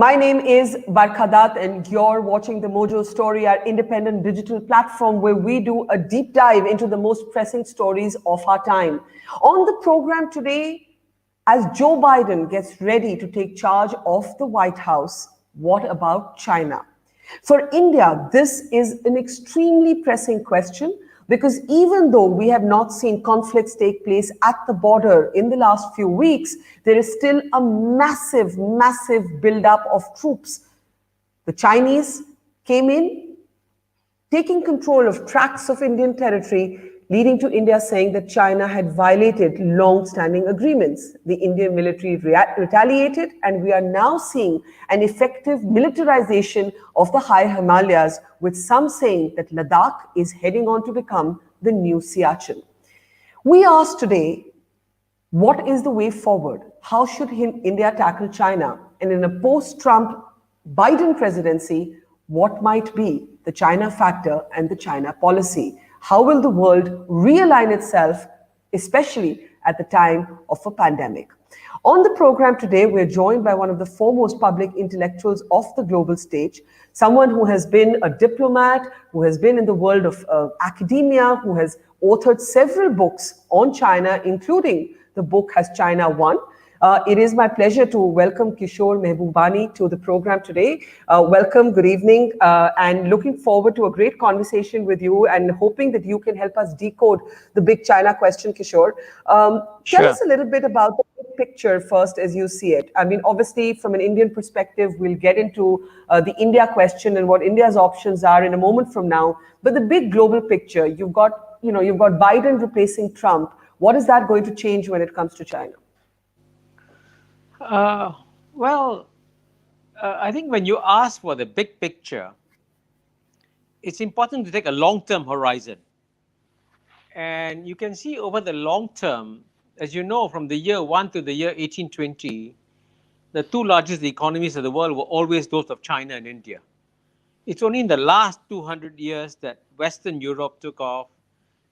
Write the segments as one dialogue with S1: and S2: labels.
S1: My name is Barkha Dutt, and you're watching The Mojo Story, our independent digital platform where we do a deep dive into the most pressing stories of our time. On the program today, as Joe Biden gets ready to take charge of the White House, what about China? For India, this is an extremely pressing question because even though we have not seen conflicts take place at the border in the last few weeks, there is still a massive buildup of troops. The Chinese came in, taking control of tracts of Indian territory, leading to India saying that China had violated long-standing agreements. The Indian military retaliated, and we are now seeing an effective militarization of the high Himalayas, with some saying that Ladakh is heading on to become the new Siachen. We asked today, what is the way forward? How should India tackle China? And in a post-Trump Biden presidency, what might be the China factor and the China policy? How will the world realign itself, especially at the time of a pandemic? On the program today, we're joined by one of the foremost public intellectuals of the global stage, someone who has been a diplomat, who has been in the world of academia, who has authored several books on China, including the book Has China Won? It is my pleasure to welcome Kishore Mahbubani to the program today. Welcome, good evening, and looking forward to a great conversation with you and hoping that you can help us decode the big China question, Kishore. Tell us a little bit about the big picture first as you see it. I mean, obviously, from an Indian perspective, we'll get into the India question and what India's options are in a moment from now. But the big global picture, you've got Biden replacing Trump. What is that going to change when it comes to China?
S2: I think when you ask for the big picture, it's important to take a long-term horizon. And you can see over the long term, as you know, from the year 1 to the year 1820, the two largest economies of the world were always those of China and India. It's only in the last 200 years that Western Europe took off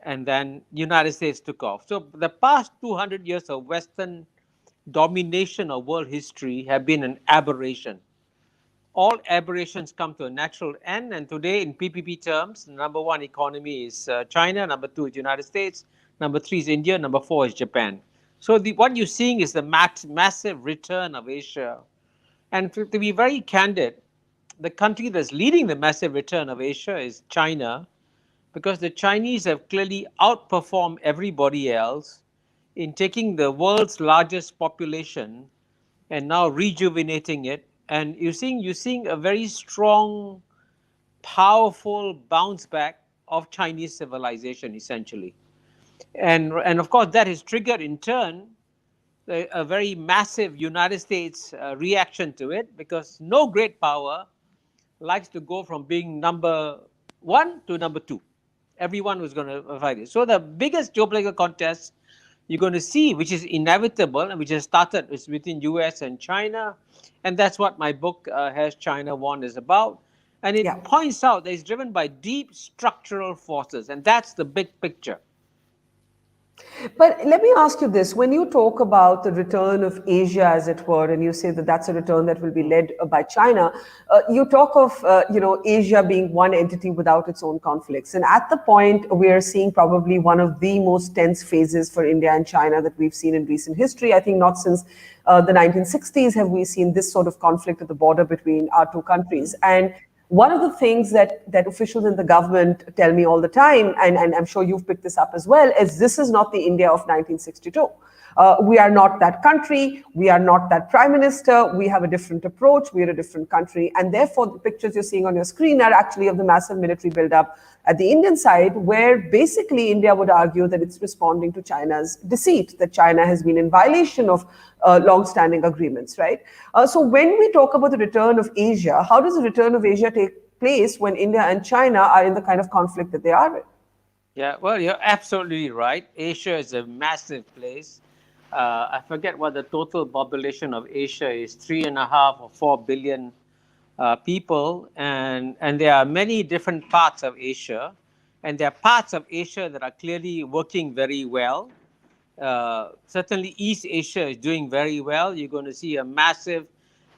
S2: and then the United States took off. So the past 200 years of Western domination of world history have been an aberration. All aberrations come to a natural end, and today in PPP terms, the number one economy is China, number two is United States, number three is India, number four is Japan. So what you're seeing is the massive return of Asia. And to be very candid, the country that's leading the massive return of Asia is China, because the Chinese have clearly outperformed everybody else in taking the world's largest population and now rejuvenating it. And you're seeing a very strong, powerful bounce back of Chinese civilization, essentially. And of course, that has triggered in turn a very massive United States reaction to it, because no great power likes to go from being number one to number two. Everyone was going to fight it. So the biggest geopolitical contest you're going to see, which is inevitable and which has started, is between US and China. And that's what my book, Has China Won, is about. And it points out that it's driven by deep structural forces. And that's the big picture.
S1: But let me ask you this. When you talk about the return of Asia, as it were, and you say that that's a return that will be led by China, you talk of, Asia being one entity without its own conflicts. And at the point, we are seeing probably one of the most tense phases for India and China that we've seen in recent history. I think not since the 1960s have we seen this sort of conflict at the border between our two countries. And one of the things that officials in the government tell me all the time, and I'm sure you've picked this up as well, is this is not the India of 1962. We are not that country. We are not that prime minister. We have a different approach. We are a different country. And therefore, the pictures you're seeing on your screen are actually of the massive military buildup at the Indian side, where basically India would argue that it's responding to China's deceit, that China has been in violation of long-standing agreements, right? So when we talk about the return of Asia, how does the return of Asia take place when India and China are in the kind of conflict that they are in?
S2: Yeah, well, you're absolutely right. Asia is a massive place. I forget what the total population of Asia is, 3.5 or 4 billion people. And there are many different parts of Asia. And there are parts of Asia that are clearly working very well. Certainly East Asia is doing very well. You're going to see a massive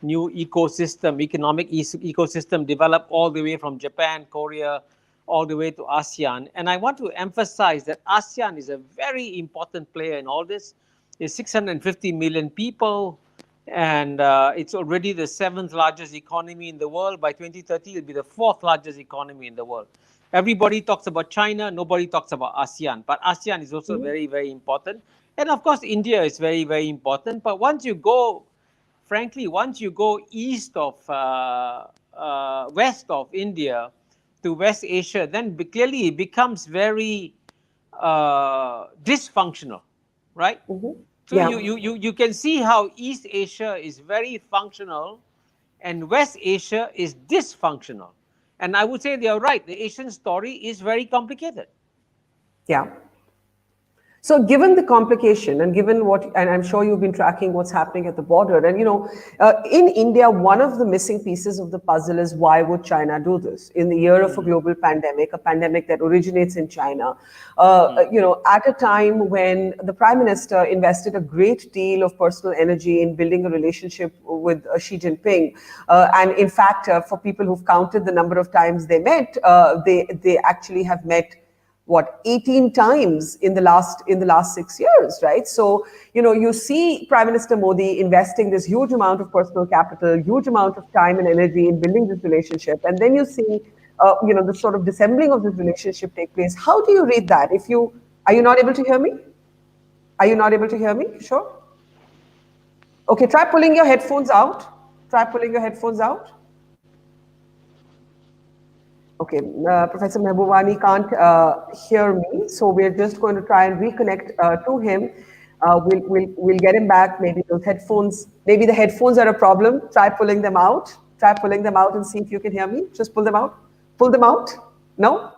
S2: new ecosystem, economic ecosystem develop all the way from Japan, Korea, all the way to ASEAN. And I want to emphasize that ASEAN is a very important player in all this. It's 650 million people, and it's already the seventh largest economy in the world. By 2030, it'll be the fourth largest economy in the world. Everybody talks about China, nobody talks about ASEAN, but ASEAN is also very, very important. And of course, India is very, very important. But once you go, frankly, once you go east of, west of India to West Asia, then clearly it becomes very dysfunctional, right? So
S1: Yeah.
S2: you can see how East Asia is very functional and West Asia is dysfunctional. And I would say they are right. The Asian story is very complicated.
S1: Yeah. So given the complication and given what, and I'm sure you've been tracking what's happening at the border, and in India, one of the missing pieces of the puzzle is why would China do this in the year of a global pandemic, a pandemic that originates in China, at a time when the Prime Minister invested a great deal of personal energy in building a relationship with Xi Jinping. And in fact, for people who've counted the number of times they met, they actually have met 18 times in the last 6 years, right? So you see Prime Minister Modi investing this huge amount of personal capital, huge amount of time and energy in building this relationship, and then you see the sort of dissembling of this relationship take place. How do you read that? Are you not able to hear me? Are you not able to hear me? Sure. Okay, try pulling your headphones out. Okay, Professor Mahbubani can't hear me, so we're just going to try and reconnect to him. We'll get him back. Maybe the headphones are a problem. Try pulling them out. And see if you can hear me. Just pull them out. No.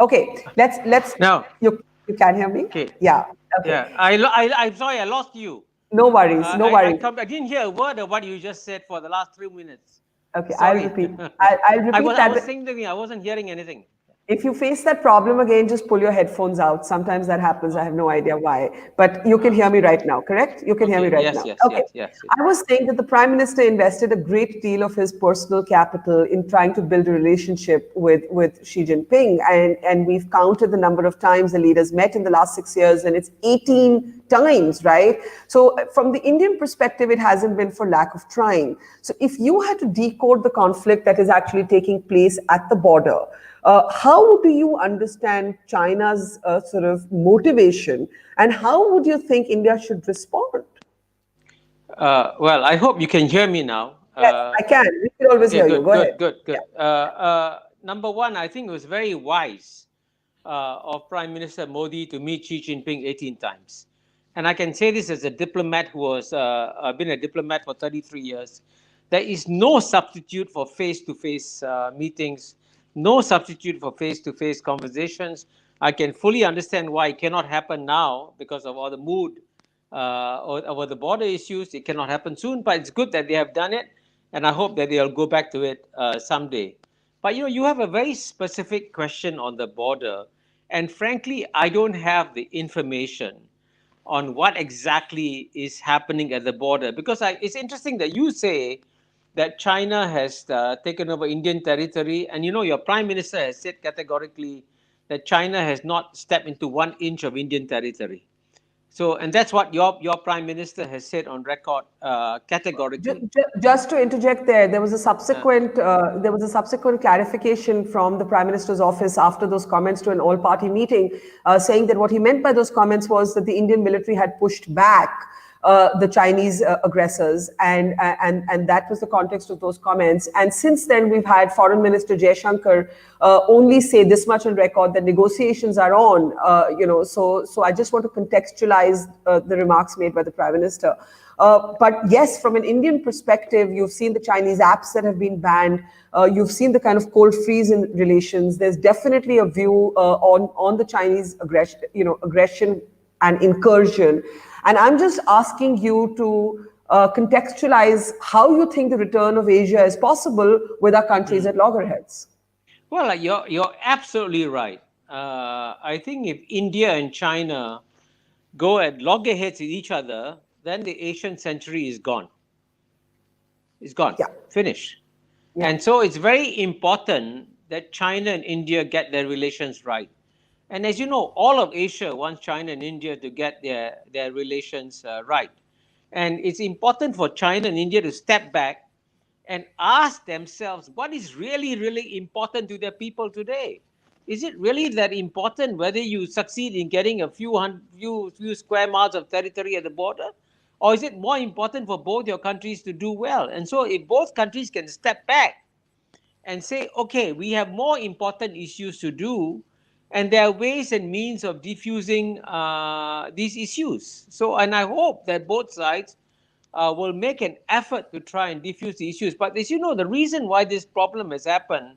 S1: Okay. Let's.
S2: Now
S1: You can hear me.
S2: Okay.
S1: Yeah. Okay.
S2: Yeah. I'm sorry. I lost you.
S1: No worries.
S2: I didn't hear a word of what you just said for the last 3 minutes.
S1: Okay,
S2: Sorry.
S1: I'll repeat. I'll repeat
S2: I was thinking, I wasn't hearing anything.
S1: If you face that problem again, just pull your headphones out. Sometimes that happens. I have no idea why. But you can hear me right now, correct? You can hear me right now. Okay.
S2: Yes.
S1: I was saying that the Prime Minister invested a great deal of his personal capital in trying to build a relationship with Xi Jinping. And we've counted the number of times the leaders met in the last 6 years, and it's 18 times, right? So from the Indian perspective, it hasn't been for lack of trying. So if you had to decode the conflict that is actually taking place at the border, how do you understand China's sort of motivation, and how would you think India should respond?
S2: Well, I hope you can hear me now.
S1: Yes, I can. We can always hear you. Go ahead.
S2: Good. Yeah. Number one, I think it was very wise of Prime Minister Modi to meet Xi Jinping 18 times. And I can say this as a diplomat who has been a diplomat for 33 years. There is no substitute for face-to-face meetings, no substitute for face-to-face conversations. I can fully understand why it cannot happen now because of all the mood or over the border issues. It cannot happen soon, but it's good that they have done it, and I hope that they'll go back to it someday. But you have a very specific question on the border, and frankly, I don't have the information on what exactly is happening at the border, because it's interesting that you say that China has taken over Indian territory, and your Prime Minister has said categorically that China has not stepped into 1 inch of Indian territory. So, and that's what your Prime Minister has said on record categorically.
S1: Just to interject there was a subsequent clarification from the Prime Minister's office after those comments to an all-party meeting, saying that what he meant by those comments was that the Indian military had pushed back the Chinese aggressors, and that was the context of those comments. And since then, we've had Foreign Minister Jaishankar only say this much on record, that negotiations are on. So I just want to contextualize the remarks made by the Prime Minister. But yes, from an Indian perspective, you've seen the Chinese apps that have been banned. You've seen the kind of cold freeze in relations. There's definitely a view on the Chinese aggression and incursion. And I'm just asking you to contextualize how you think the return of Asia is possible with our countries at loggerheads.
S2: Well, you're absolutely right. I think if India and China go at loggerheads with each other, then the Asian century is gone. It's gone.
S1: Yeah.
S2: Finished.
S1: Yeah.
S2: And so it's very important that China and India get their relations right. And as you know, all of Asia wants China and India to get their relations right. And it's important for China and India to step back and ask themselves what is really, really important to their people today. Is it really that important whether you succeed in getting a few square miles of territory at the border? Or is it more important for both your countries to do well? And so if both countries can step back and say, okay, we have more important issues to do, and there are ways and means of diffusing these issues. So, and I hope that both sides will make an effort to try and diffuse the issues. But as you know, the reason why this problem has happened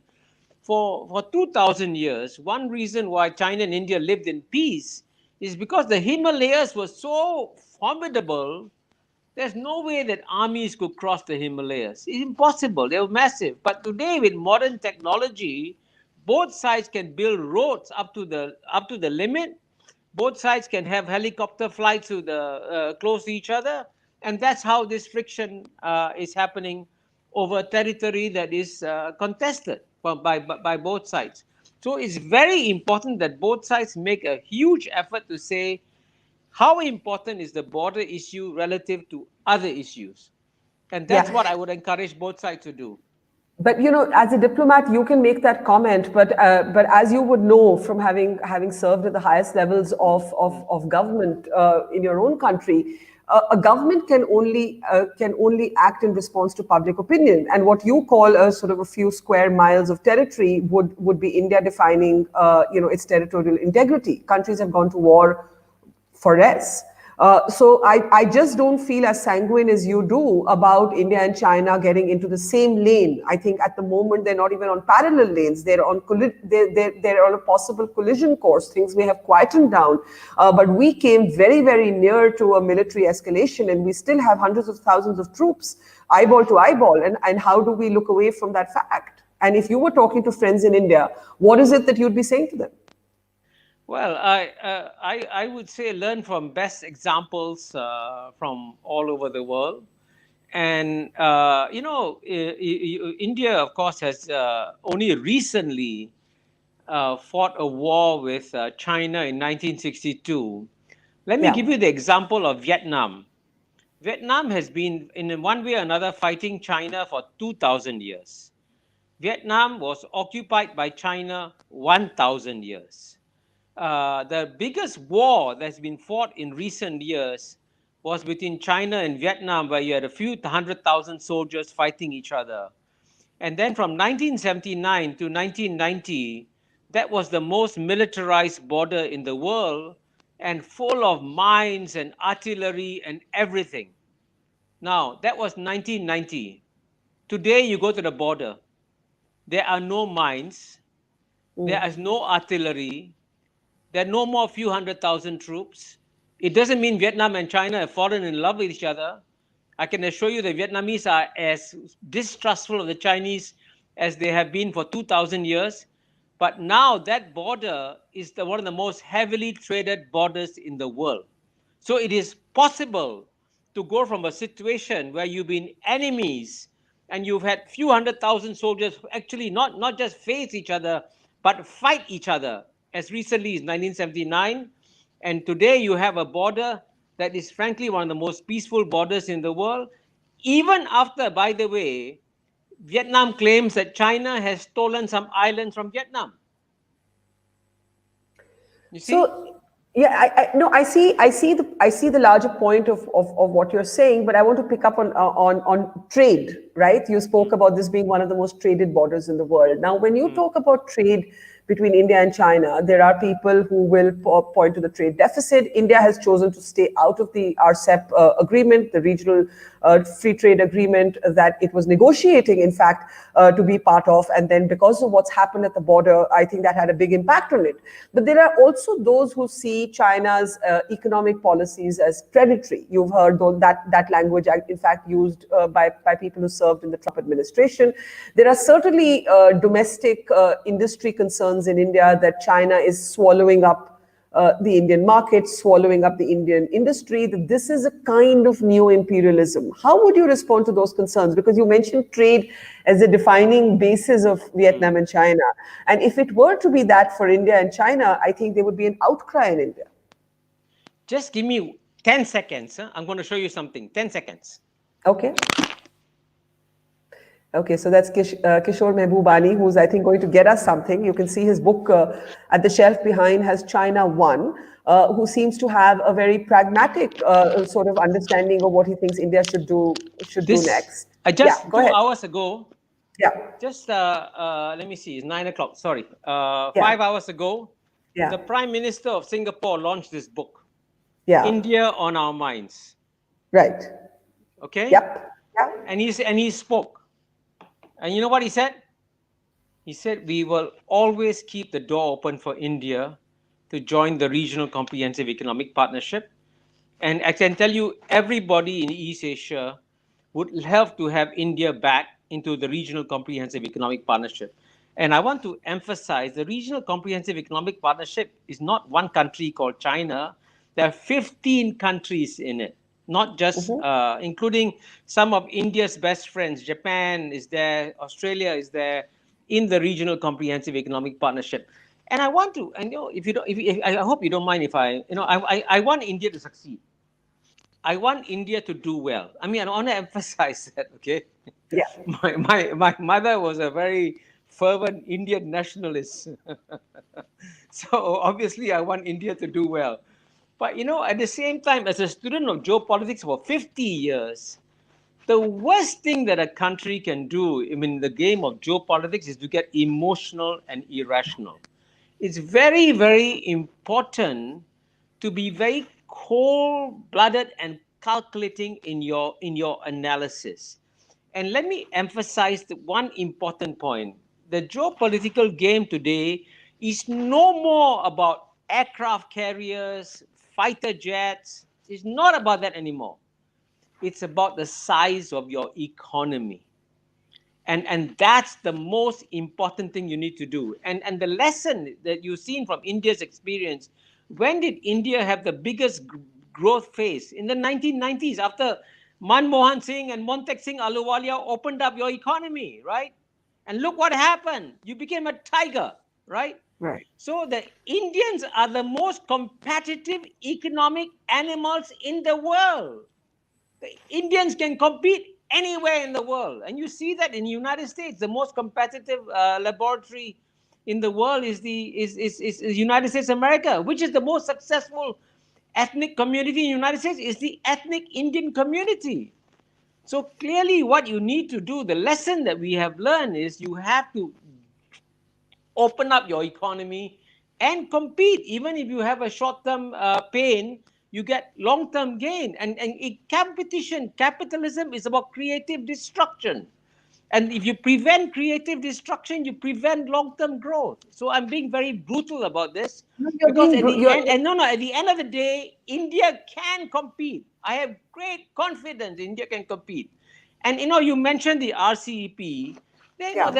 S2: for 2,000 years, one reason why China and India lived in peace is because the Himalayas were so formidable. There's no way that armies could cross the Himalayas. It's impossible. They were massive. But today, with modern technology, both sides can build roads up to the limit. Both sides can have helicopter flights to the close to each other, and that's how this friction is happening over territory that is contested by both sides. So it's very important that both sides make a huge effort to say, how important is the border issue relative to other issues? And that's what
S1: Yeah.
S2: I would encourage both sides to do.
S1: But as a diplomat, you can make that comment. But as you would know from having served at the highest levels of government in your own country, a government can only act in response to public opinion. And what you call a sort of a few square miles of territory would be India defining its territorial integrity. Countries have gone to war for less. So I just don't feel as sanguine as you do about India and China getting into the same lane. I think at the moment they're not even on parallel lanes. They're on a possible collision course. Things may have quietened down, but we came very, very near to a military escalation, and we still have hundreds of thousands of troops eyeball to eyeball. And how do we look away from that fact? And if you were talking to friends in India, what is it that you'd be saying to them?
S2: Well, I would say learn from best examples from all over the world. And, India, of course, has only recently fought a war with China in 1962. Let me
S1: Yeah.
S2: give you the example of Vietnam. Vietnam has been, in one way or another, fighting China for 2,000 years. Vietnam was occupied by China 1,000 years. The biggest war that's been fought in recent years was between China and Vietnam, where you had a few 100,000 soldiers fighting each other. And then from 1979 to 1990, that was the most militarized border in the world and full of mines and artillery and everything. Now, that was 1990. Today, you go to the border, there are no mines, there is no artillery, there are no more few 100,000 troops. It doesn't mean Vietnam and China have fallen in love with each other. I can assure you the Vietnamese are as distrustful of the Chinese as they have been for 2,000 years. But now that border is one of the most heavily traded borders in the world. So it is possible to go from a situation where you've been enemies and you've had few 100,000 soldiers actually not just face each other, but fight each other as recently as 1979. And today you have a border that is frankly one of the most peaceful borders in the world. Even after, by the way, Vietnam claims that China has stolen some islands from Vietnam. You see?
S1: So yeah, no, I see the larger point of what you're saying, but I want to pick up on trade, right? You spoke about this being one of the most traded borders in the world. Now, when you talk about trade between India and China, there are people who will point to the trade deficit. India has chosen to stay out of the RCEP agreement, the regional free trade agreement that it was negotiating, in fact, to be part of. And then because of what's happened at the border, I think that had a big impact on it. But there are also those who see China's economic policies as predatory. You've heard that language, in fact, used by people who served in the Trump administration. There are certainly domestic industry concerns in India that China is swallowing up the Indian market, swallowing up the Indian industry, that this is a kind of neo-imperialism. How would you respond to those concerns? Because you mentioned trade as a defining basis of Vietnam and China. And if it were to be that for India and China, I think there would be an outcry in India.
S2: Just give me 10 seconds. Huh? I'm going to show you something. 10 seconds.
S1: Okay. Okay, so that's Kishore Mahbubani, who's, I think, going to get us something. You can see his book at the shelf behind has China One, who seems to have a very pragmatic sort of understanding of what he thinks India should do next.
S2: Just
S1: go
S2: 2
S1: ahead.
S2: hours ago,
S1: Yeah.
S2: just let me see, it's 9 o'clock, sorry. 5 hours ago, the Prime Minister of Singapore launched this book, India on Our Minds.
S1: Right.
S2: Okay?
S1: Yep. Yeah.
S2: And he spoke. And you know what he said? He said, we will always keep the door open for India to join the Regional Comprehensive Economic Partnership. And I can tell you, everybody in East Asia would love to have India back into the Regional Comprehensive Economic Partnership. And I want to emphasize the Regional Comprehensive Economic Partnership is not one country called China. There are 15 countries in it, not just including some of India's best friends. Japan is there, Australia is there in the Regional Comprehensive Economic Partnership. And I want to, and if you don't, I hope you don't mind if I want India to succeed. I want India to do well. I mean, I want to emphasize that, okay?
S1: Yeah.
S2: My mother was a very fervent Indian nationalist. So obviously I want India to do well. But at the same time, as a student of geopolitics for 50 years, the worst thing that a country can do, I mean, the game of geopolitics is to get emotional and irrational. It's very, very important to be very cold-blooded and calculating in your analysis. And let me emphasize the one important point. The geopolitical game today is no more about aircraft carriers, fighter jets. It's not about that anymore. It's about the size of your economy. And that's the most important thing you need to do. And the lesson that you've seen from India's experience, when did India have the biggest growth phase? In the 1990s, after Manmohan Singh and Montek Singh Ahluwalia opened up your economy, right? And look what happened. You became a tiger, right?
S1: Right.
S2: So the Indians are the most competitive economic animals in the world. The Indians can compete anywhere in the world. And you see that in the United States, the most competitive laboratory in the world is the United States of America. Which is the most successful ethnic community in the United States? Is the ethnic Indian community. So clearly what you need to do, the lesson that we have learned is you have to open up your economy and compete. Even if you have a short-term pain, you get long-term gain. And capitalism is about creative destruction. And if you prevent creative destruction, you prevent long-term growth. So I'm being very brutal about this. Because at the end of the day, India can compete. I have great confidence India can compete. And you mentioned the RCEP. Out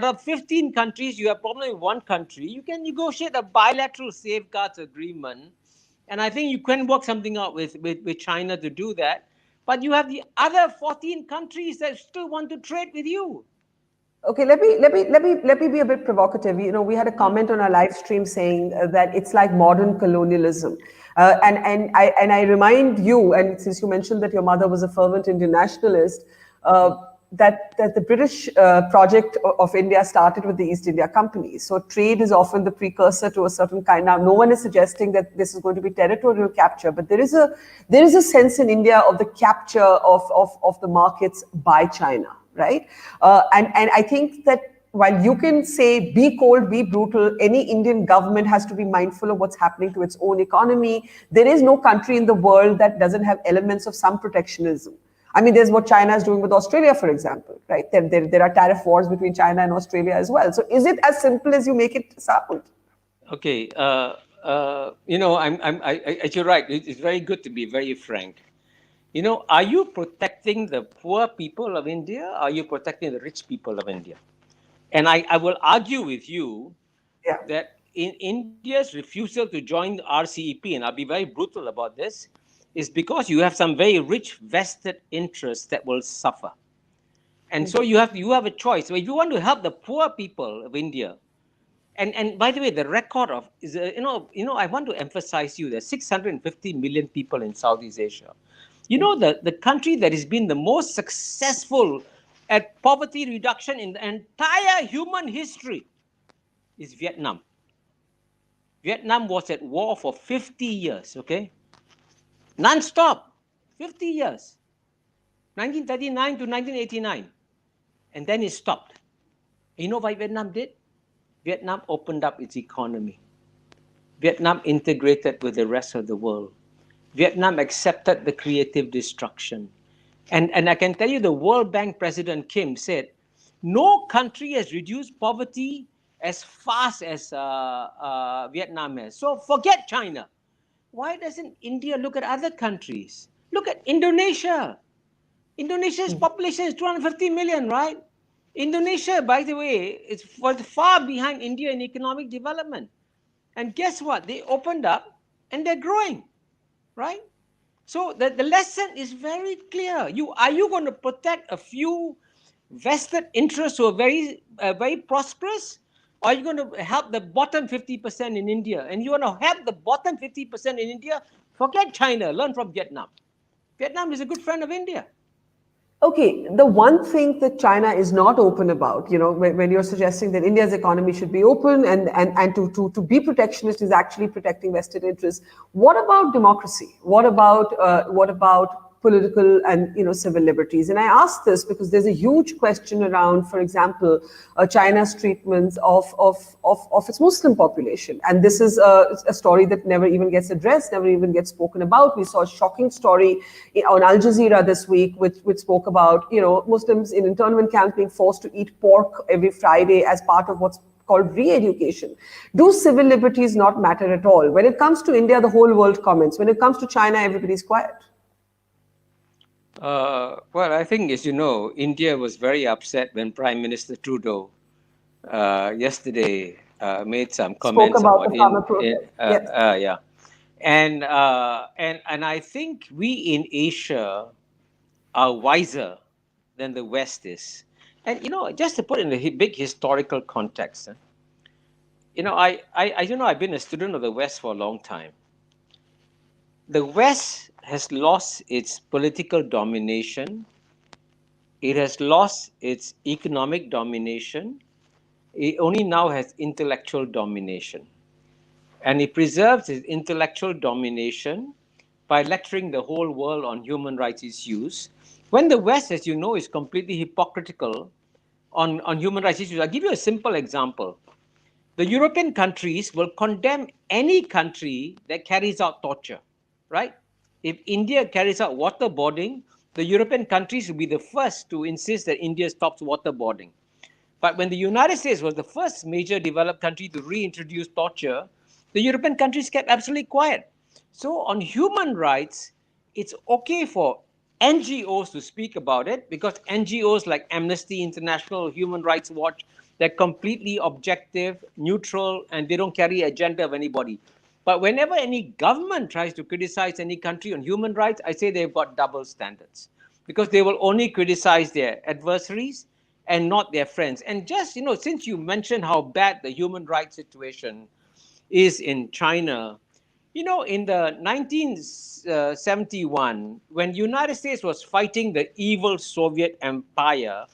S2: of 15 countries, you have probably one country. You can negotiate a bilateral safeguards agreement. And I think you can work something out with China to do that. But you have the other 14 countries that still want to trade with you.
S1: Okay, let me be a bit provocative. We had a comment on our live stream saying that it's like modern colonialism, and I remind you, and since you mentioned that your mother was a fervent Indian nationalist, that the British project of India started with the East India Company. So trade is often the precursor to a certain kind. Now, no one is suggesting that this is going to be territorial capture, but there is a sense in India of the capture of the markets by China. Right. And I think that while you can say, be cold, be brutal, any Indian government has to be mindful of what's happening to its own economy. There is no country in the world that doesn't have elements of some protectionism. I mean, there's what China is doing with Australia, for example, right? There are tariff wars between China and Australia as well. So is it as simple as you make it sound?
S2: Okay. You're right. It's very good to be very frank. Are you protecting the poor people of India? Or are you protecting the rich people of India? And I will argue with you that in India's refusal to join the RCEP, and I'll be very brutal about this, is because you have some very rich vested interests that will suffer. And so you have a choice. So if you want to help the poor people of India, and by the way, the record of is I want to emphasize you there's 650 million people in Southeast Asia. You know the country that has been the most successful at poverty reduction in the entire human history is Vietnam. Vietnam was at war for 50 years, okay? Non-stop, 50 years, 1939 to 1989. And then it stopped. You know what Vietnam did? Vietnam opened up its economy. Vietnam integrated with the rest of the world. Vietnam accepted the creative destruction. And I can tell you the World Bank President Kim said, no country has reduced poverty as fast as Vietnam has. So forget China. Why doesn't India look at other countries? Look at Indonesia. Indonesia's population is 250 million, right? Indonesia, by the way, is far behind India in economic development. And guess what? They opened up and they're growing, right? So the lesson is very clear. Are you going to protect a few vested interests who are very prosperous? Or are you going to help the bottom 50% in India? And you want to help the bottom 50% in India? Forget China. Learn from Vietnam. Vietnam is a good friend of India.
S1: Okay, the one thing that China is not open about, when you're suggesting that India's economy should be open and to be protectionist is actually protecting vested interests. What about democracy? What about political and civil liberties? And I ask this because there's a huge question around, for example, China's treatment of its Muslim population, and this is a story that never even gets addressed, never even gets spoken about. We saw a shocking story on Al Jazeera this week, which spoke about Muslims in internment camps being forced to eat pork every Friday as part of what's called re-education. Do civil liberties not matter at all? When it comes to India, the whole world comments. When it comes to China, everybody's quiet.
S2: Well, I think, as you know, India was very upset when Prime Minister Trudeau yesterday made some comments
S1: Spoke about
S2: about
S1: the farmer protest. Yes.
S2: yeah, and I think we in Asia are wiser than the West is. And just to put in a big historical context, I've been a student of the West for a long time. The West has lost its political domination. It has lost its economic domination. It only now has intellectual domination. And it preserves its intellectual domination by lecturing the whole world on human rights issues. When the West, as you know, is completely hypocritical on human rights issues. I'll give you a simple example. The European countries will condemn any country that carries out torture, right? If India carries out waterboarding, the European countries will be the first to insist that India stops waterboarding. But when the United States was the first major developed country to reintroduce torture, the European countries kept absolutely quiet. So on human rights, it's okay for NGOs to speak about it because NGOs like Amnesty International, Human Rights Watch, they're completely objective, neutral, and they don't carry an agenda of anybody. But whenever any government tries to criticize any country on human rights, I say they've got double standards because they will only criticize their adversaries and not their friends. And just, since you mentioned how bad the human rights situation is in China, in the 1971, when the United States was fighting the evil Soviet Empire,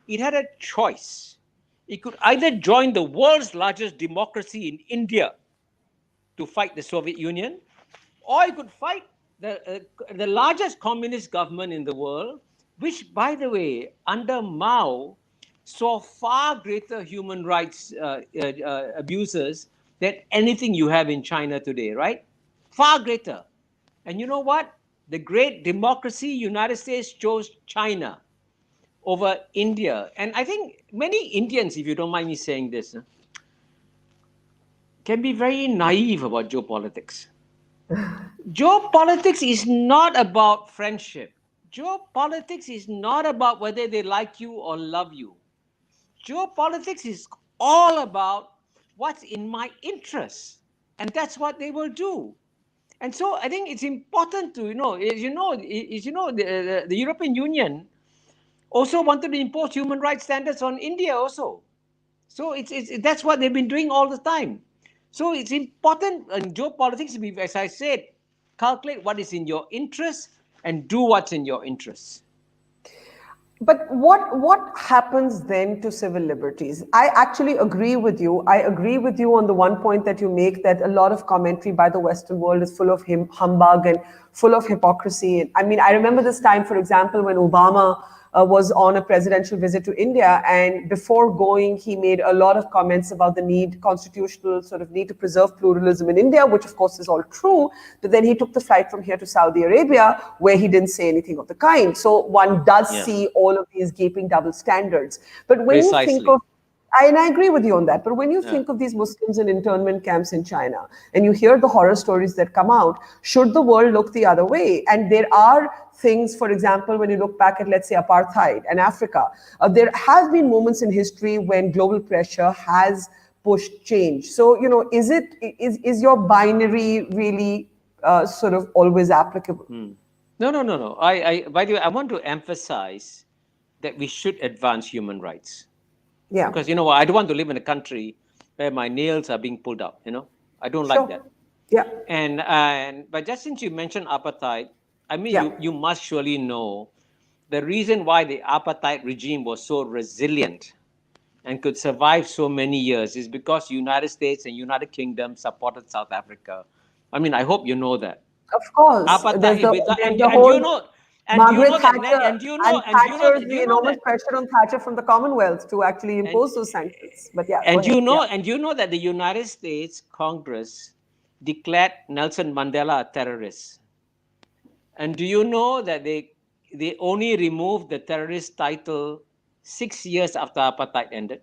S2: it had a choice. It could either join the world's largest democracy in India to fight the Soviet Union, or it could fight the largest communist government in the world, which, by the way, under Mao, saw far greater human rights abuses than anything you have in China today, right? Far greater. And you know what? The great democracy, United States, chose China over India. And I think many Indians, if you don't mind me saying this, can be very naive about geopolitics. Geopolitics is not about friendship. Geopolitics is not about whether they like you or love you. Geopolitics is all about what's in my interest. And that's what they will do. And so I think it's important to, the European Union also wanted to impose human rights standards on India also. So that's what they've been doing all the time. So it's important in geopolitics, as I said, calculate what is in your interest and do what's in your interest.
S1: But what happens then to civil liberties? I actually agree with you. I agree with you on the one point that you make, that a lot of commentary by the Western world is full of humbug and full of hypocrisy. I mean, I remember this time, for example, when Obama was on a presidential visit to India, and before going, he made a lot of comments about the constitutional sort of need to preserve pluralism in India, which of course is all true. But then he took the flight from here to Saudi Arabia, where he didn't say anything of the kind. So one does see all of these gaping double standards. But when you think of, and I agree with you on that, but when you think of these Muslims in internment camps in China, and you hear the horror stories that come out, should the world look the other way? And there are things, for example, when you look back at, let's say, apartheid and Africa, there have been moments in history when global pressure has pushed change. So, is your binary really sort of always applicable?
S2: No. By the way, I want to emphasize that we should advance human rights.
S1: Yeah.
S2: Because, I don't want to live in a country where my nails are being pulled out, I don't like that.
S1: Yeah.
S2: But just since you mentioned apartheid, I mean, you must surely know the reason why the apartheid regime was so resilient and could survive so many years is because United States and United Kingdom supported South Africa. I mean, I hope you know that.
S1: Of course.
S2: Apartheid,
S1: There's the whole Margaret Thatcher and Thatcher's the enormous pressure on Thatcher from the Commonwealth to actually impose those sanctions. But yeah,
S2: and you know that the United States Congress declared Nelson Mandela a terrorist. And do you know that they only removed the terrorist title 6 years after apartheid ended?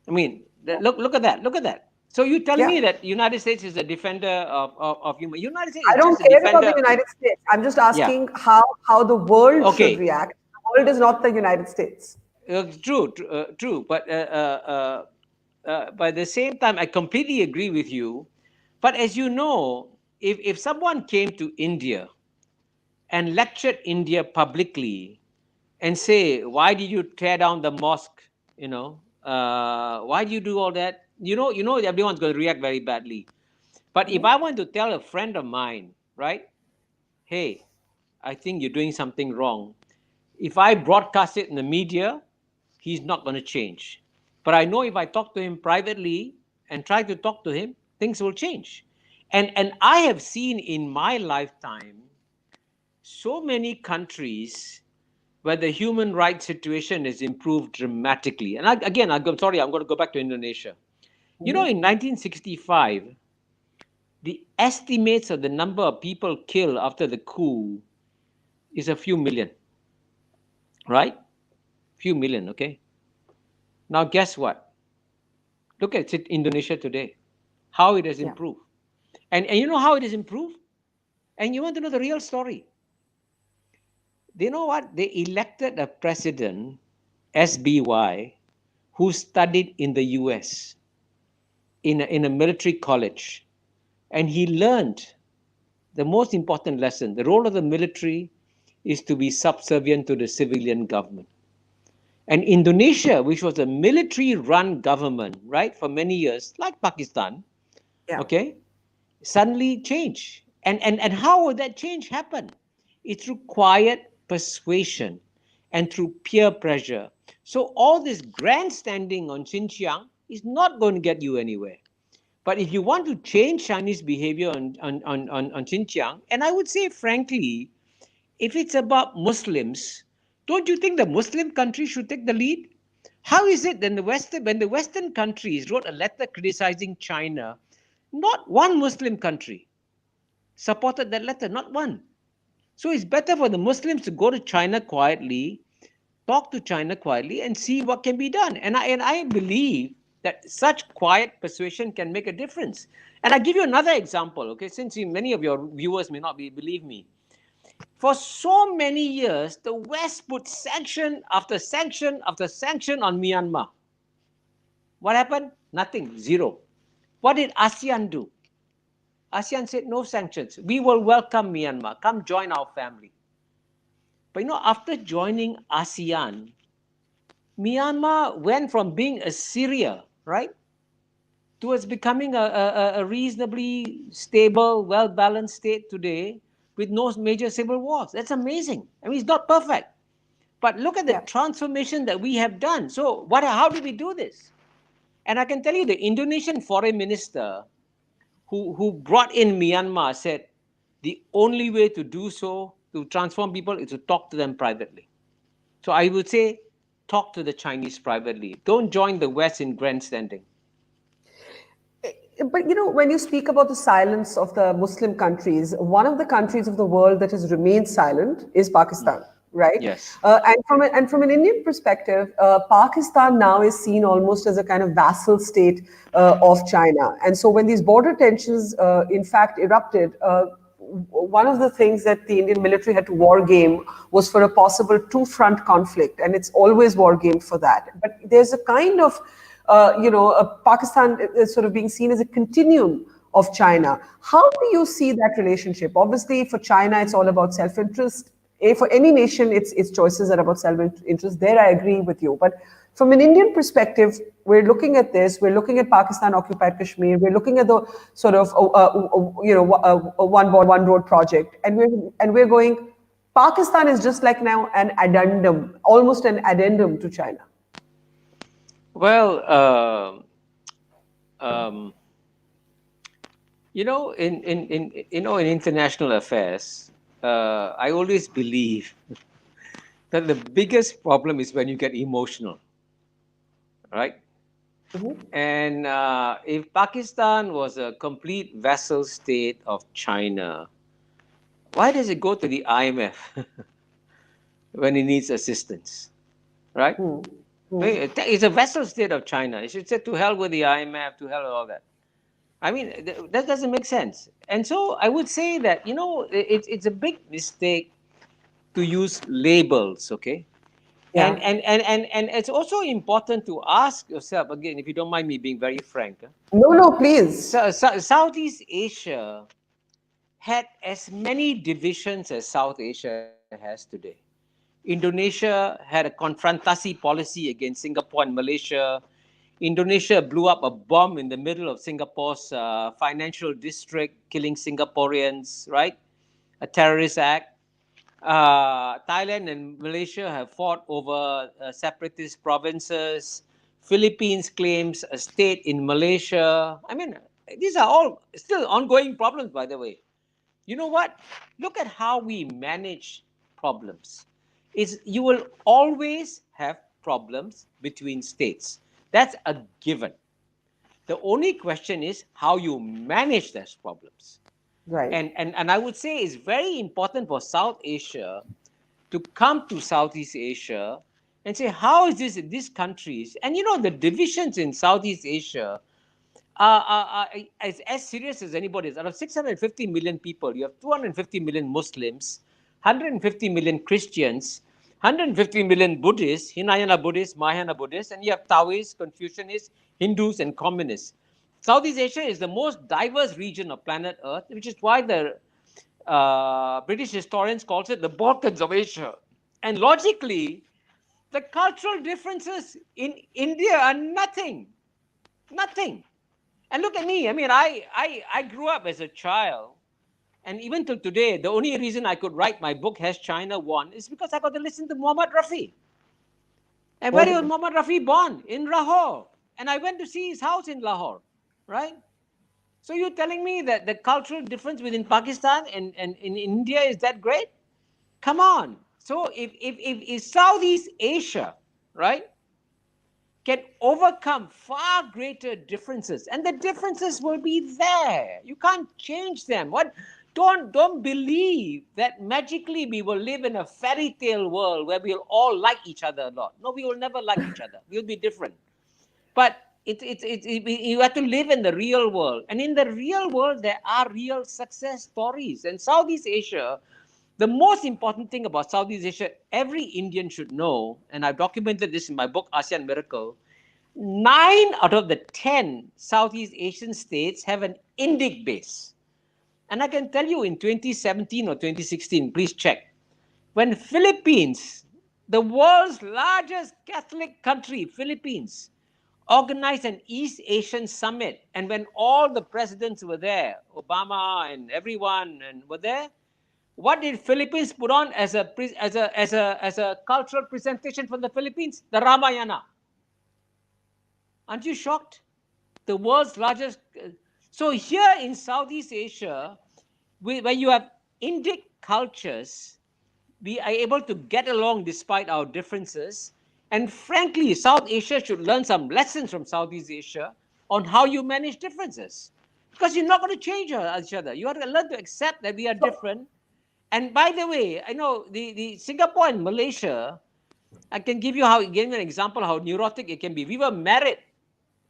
S2: I mean, look at that. So you tell me that the United States is a defender of human. United States.
S1: I don't care about the United States. I'm just asking how the world should react. The world is not the United States.
S2: True. But at the same time, I completely agree with you. But as you know, if someone came to India and lectured India publicly and say, why did you tear down the mosque? Why do you do all that? Everyone's going to react very badly. But if I want to tell a friend of mine, right, hey, I think you're doing something wrong. If I broadcast it in the media, he's not going to change. But I know if I talk to him privately and try to talk to him, things will change. And I have seen in my lifetime so many countries where the human rights situation has improved dramatically. And I'm going to go back to Indonesia. In 1965, the estimates of the number of people killed after the coup is a few million, right? Few million, okay? Now, guess what? Look at Indonesia today, how it has improved. And you know how it has improved? And you want to know the real story? You know what? They elected a president, SBY, who studied in the US in a military college. And he learned the most important lesson. The role of the military is to be subservient to the civilian government. And Indonesia, which was a military-run government, right, for many years, like Pakistan, okay, suddenly changed. And how would that change happen? It's through quiet persuasion and through peer pressure. So all this grandstanding on Xinjiang is not going to get you anywhere. But if you want to change Chinese behavior on Xinjiang, and I would say, frankly, if it's about Muslims, don't you think the Muslim countries should take the lead? How is it that when the Western countries wrote a letter criticizing China, not one Muslim country supported that letter, not one. So it's better for the Muslims to go to China quietly, talk to China quietly, and see what can be done. And I believe that such quiet persuasion can make a difference. And I'll give you another example, okay, since many of your viewers may not believe me. For so many years, the West put sanction after sanction after sanction on Myanmar. What happened? Nothing, zero. What did ASEAN do? ASEAN said no sanctions. We will welcome Myanmar. Come join our family. But after joining ASEAN, Myanmar went from being a Syria, right, towards becoming a reasonably stable, well-balanced state today with no major civil wars. That's amazing. I mean, it's not perfect. But look at the transformation that we have done. So how did we do this? And I can tell you the Indonesian foreign minister who brought in Myanmar said the only way to do so, to transform people, is to talk to them privately. So I would say talk to the Chinese privately. Don't join the West in grandstanding.
S1: But when you speak about the silence of the Muslim countries, one of the countries of the world that has remained silent is Pakistan, right?
S2: Yes.
S1: And from an Indian perspective, Pakistan now is seen almost as a kind of vassal state of China. And so when these border tensions, in fact, erupted, one of the things that the Indian military had to war game was for a possible two-front conflict, and it's always war game for that. But there's a kind of Pakistan is sort of being seen as a continuum of China. How do you see that relationship? Obviously, for China, it's all about self-interest. For any nation, its choices are about self-interest. There, I agree with you. But from an Indian perspective, we're looking at this. We're looking at Pakistan-occupied Kashmir. We're looking at the sort of one board, one road project, and we're going. Pakistan is just like now an addendum, almost an addendum to China.
S2: Well, in international affairs, I always believe that the biggest problem is when you get emotional, right? Mm-hmm. And if Pakistan was a complete vassal state of China, why does it go to the IMF when it needs assistance, right? Mm-hmm. It's a vassal state of China. It should say to hell with the IMF, to hell with all that. I mean, that doesn't make sense. And so I would say that, it's a big mistake to use labels, okay? Yeah. And it's also important to ask yourself, again, if you don't mind me being very frank.
S1: No, please.
S2: Southeast Asia had as many divisions as South Asia has today. Indonesia had a confrontasi policy against Singapore and Malaysia. Indonesia blew up a bomb in the middle of Singapore's financial district, killing Singaporeans, right? A terrorist act. Thailand and Malaysia have fought over separatist provinces. Philippines claims a state in Malaysia. I mean, these are all still ongoing problems, by the way. You know what? Look at how we manage problems. You will always have problems between states. That's a given. The only question is how you manage those problems. Right. And I would say it's very important for South Asia to come to Southeast Asia and say, how is this in these countries? And the divisions in Southeast Asia are as serious as anybody's. Out of 650 million people, you have 250 million Muslims, 150 million Christians, 150 million Buddhists, Hinayana Buddhists, Mahayana Buddhists, and you have Taoists, Confucianists, Hindus, and communists. Southeast Asia is the most diverse region of planet Earth, which is why the British historians calls it the Balkans of Asia. And logically, the cultural differences in India are nothing. Nothing. And look at me. I mean, I grew up as a child. And even till today, the only reason I could write my book, Has China Won, is because I got to listen to Muhammad Rafi. And where was Muhammad Rafi born? In Lahore. And I went to see his house in Lahore, right? So you're telling me that the cultural difference within Pakistan and in India is that great? Come on. So if Southeast Asia, right, can overcome far greater differences, and the differences will be there. You can't change them. Don't believe that magically we will live in a fairy tale world where we'll all like each other a lot. No, we will never like each other. We'll be different. But you have to live in the real world. And in the real world, there are real success stories. And Southeast Asia, the most important thing about Southeast Asia, every Indian should know, and I've documented this in my book, ASEAN Miracle, 9 out of the 10 Southeast Asian states have an Indic base. And I can tell you in 2017 or 2016, please check, when Philippines, the world's largest Catholic country, Philippines, organized an East Asian summit, and when all the presidents were there, Obama and everyone and were there, what did Philippines put on as a cultural presentation from the Philippines? The Ramayana. Aren't you shocked? The world's largest. So here in Southeast Asia, where you have Indic cultures, we are able to get along despite our differences. And frankly, South Asia should learn some lessons from Southeast Asia on how you manage differences. Because you're not going to change each other. You have to learn to accept that we are different. And by the way, I know the Singapore and Malaysia, I can give you an example how neurotic it can be. We were married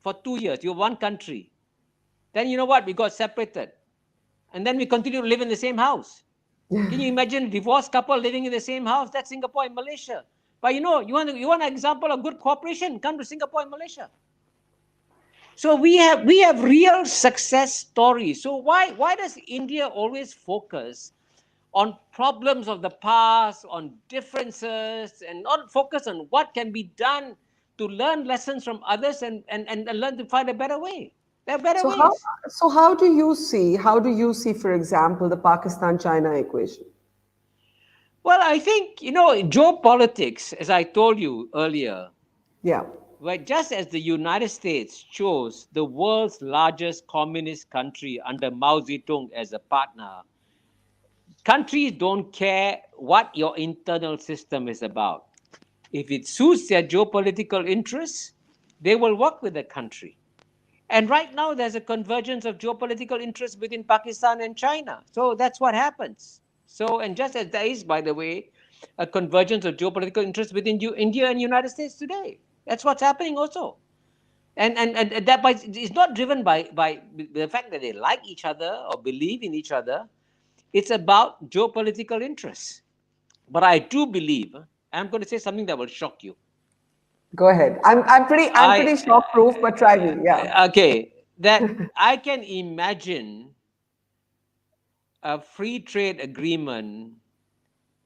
S2: for 2 years. You were one country. Then you know what? We got separated. And then we continue to live in the same house. Can you imagine a divorced couple living in the same house? That's Singapore and Malaysia. But you want an example of good cooperation? Come to Singapore and Malaysia. So we have real success stories. So why does India always focus on problems of the past, on differences, and not focus on what can be done to learn lessons from others and learn to find a better way? There are better
S1: So how
S2: ways.
S1: so how do you see, for example, the Pakistan-China equation?
S2: Well, I think, geopolitics, as I told you earlier,
S1: Yeah.
S2: where just as the United States chose the world's largest communist country under Mao Zedong as a partner, countries don't care what your internal system is about. If it suits their geopolitical interests, they will work with the country. And right now, there's a convergence of geopolitical interests between Pakistan and China. So that's what happens. So, and just as there is, by the way, a convergence of geopolitical interests within India and United States today. That's what's happening also. And that is not driven by the fact that they like each other or believe in each other. It's about geopolitical interests. But I do believe, I'm going to say something that will shock you.
S1: Go ahead. I'm pretty shock proof, but try me. Yeah.
S2: Okay, that I can imagine a free trade agreement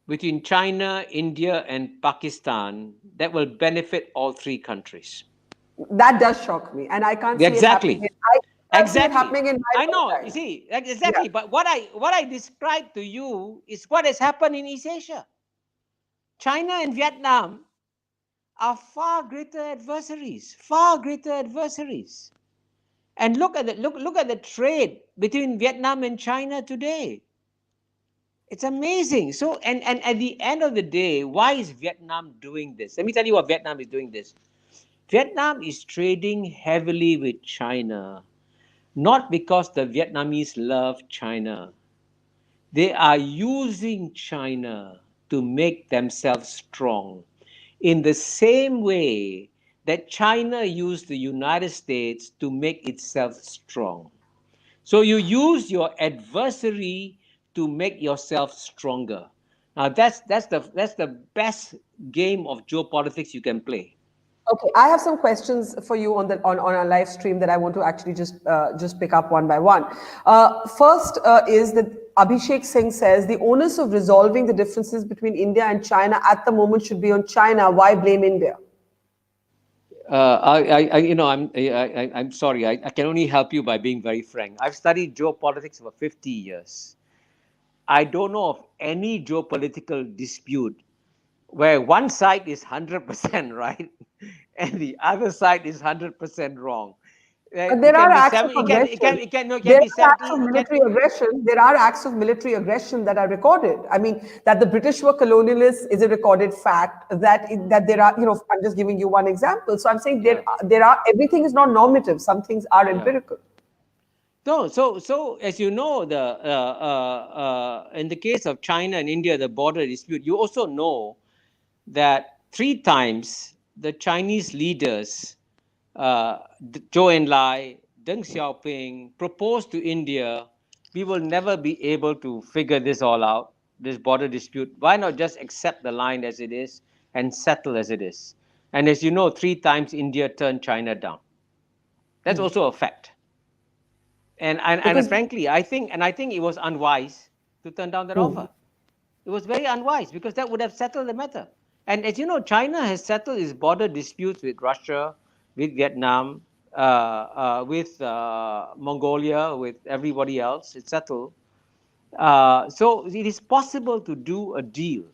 S2: between China, India, and Pakistan that will benefit all three countries.
S1: That does shock me, and I can't see it happening.
S2: Exactly.
S1: I can't see it
S2: Exactly.
S1: happening in my
S2: I know. You
S1: lifetime.
S2: see,
S1: Yeah.
S2: exactly. But what I described to you is what has happened in East Asia. China and Vietnam are far greater adversaries. Far greater adversaries. And look at the trade between Vietnam and China today. It's amazing. So, and at the end of the day, why is Vietnam doing this? Let me tell you what Vietnam is doing this. Vietnam is trading heavily with China, not because the Vietnamese love China. They are using China to make themselves strong in the same way that China used the United States to make itself strong. So you use your adversary to make yourself stronger. Now that's the best game of geopolitics you can play.
S1: Okay, I have some questions for you on our live stream that I want to actually just pick up one by one. First is that Abhishek Singh says the onus of resolving the differences between India and China at the moment should be on China. Why blame India?
S2: I'm sorry. I can only help you by being very frank. I've studied geopolitics for 50 years. I don't know of any geopolitical dispute where one side is 100% right and the other side is 100% wrong.
S1: But
S2: It
S1: there are
S2: can be
S1: acts of
S2: seven.
S1: aggression.
S2: It can no, it can
S1: There
S2: be
S1: are acts
S2: 70.
S1: of
S2: It can.
S1: military aggression. There are acts of military aggression that are recorded. I mean, that the British were colonialists is a recorded fact. That there are, I'm just giving you one example. So I'm saying
S2: Yeah.
S1: there are everything is not normative. Some things are
S2: Yeah.
S1: empirical.
S2: No, so as you know, in the case of China and India, the border dispute, you also know that 3 times the Chinese leaders, Zhou Enlai, Deng Xiaoping, proposed to India, we will never be able to figure this all out, this border dispute. Why not just accept the line as it is and settle as it is? And as you know, 3 times India turned China down. That's also a fact. And
S1: Because
S2: frankly, I think it was unwise to turn down that offer. It was very unwise because that would have settled the matter. And as you know, China has settled its border disputes with Russia, with Vietnam, with Mongolia, with everybody else. It's settled. So it is possible to do a deal.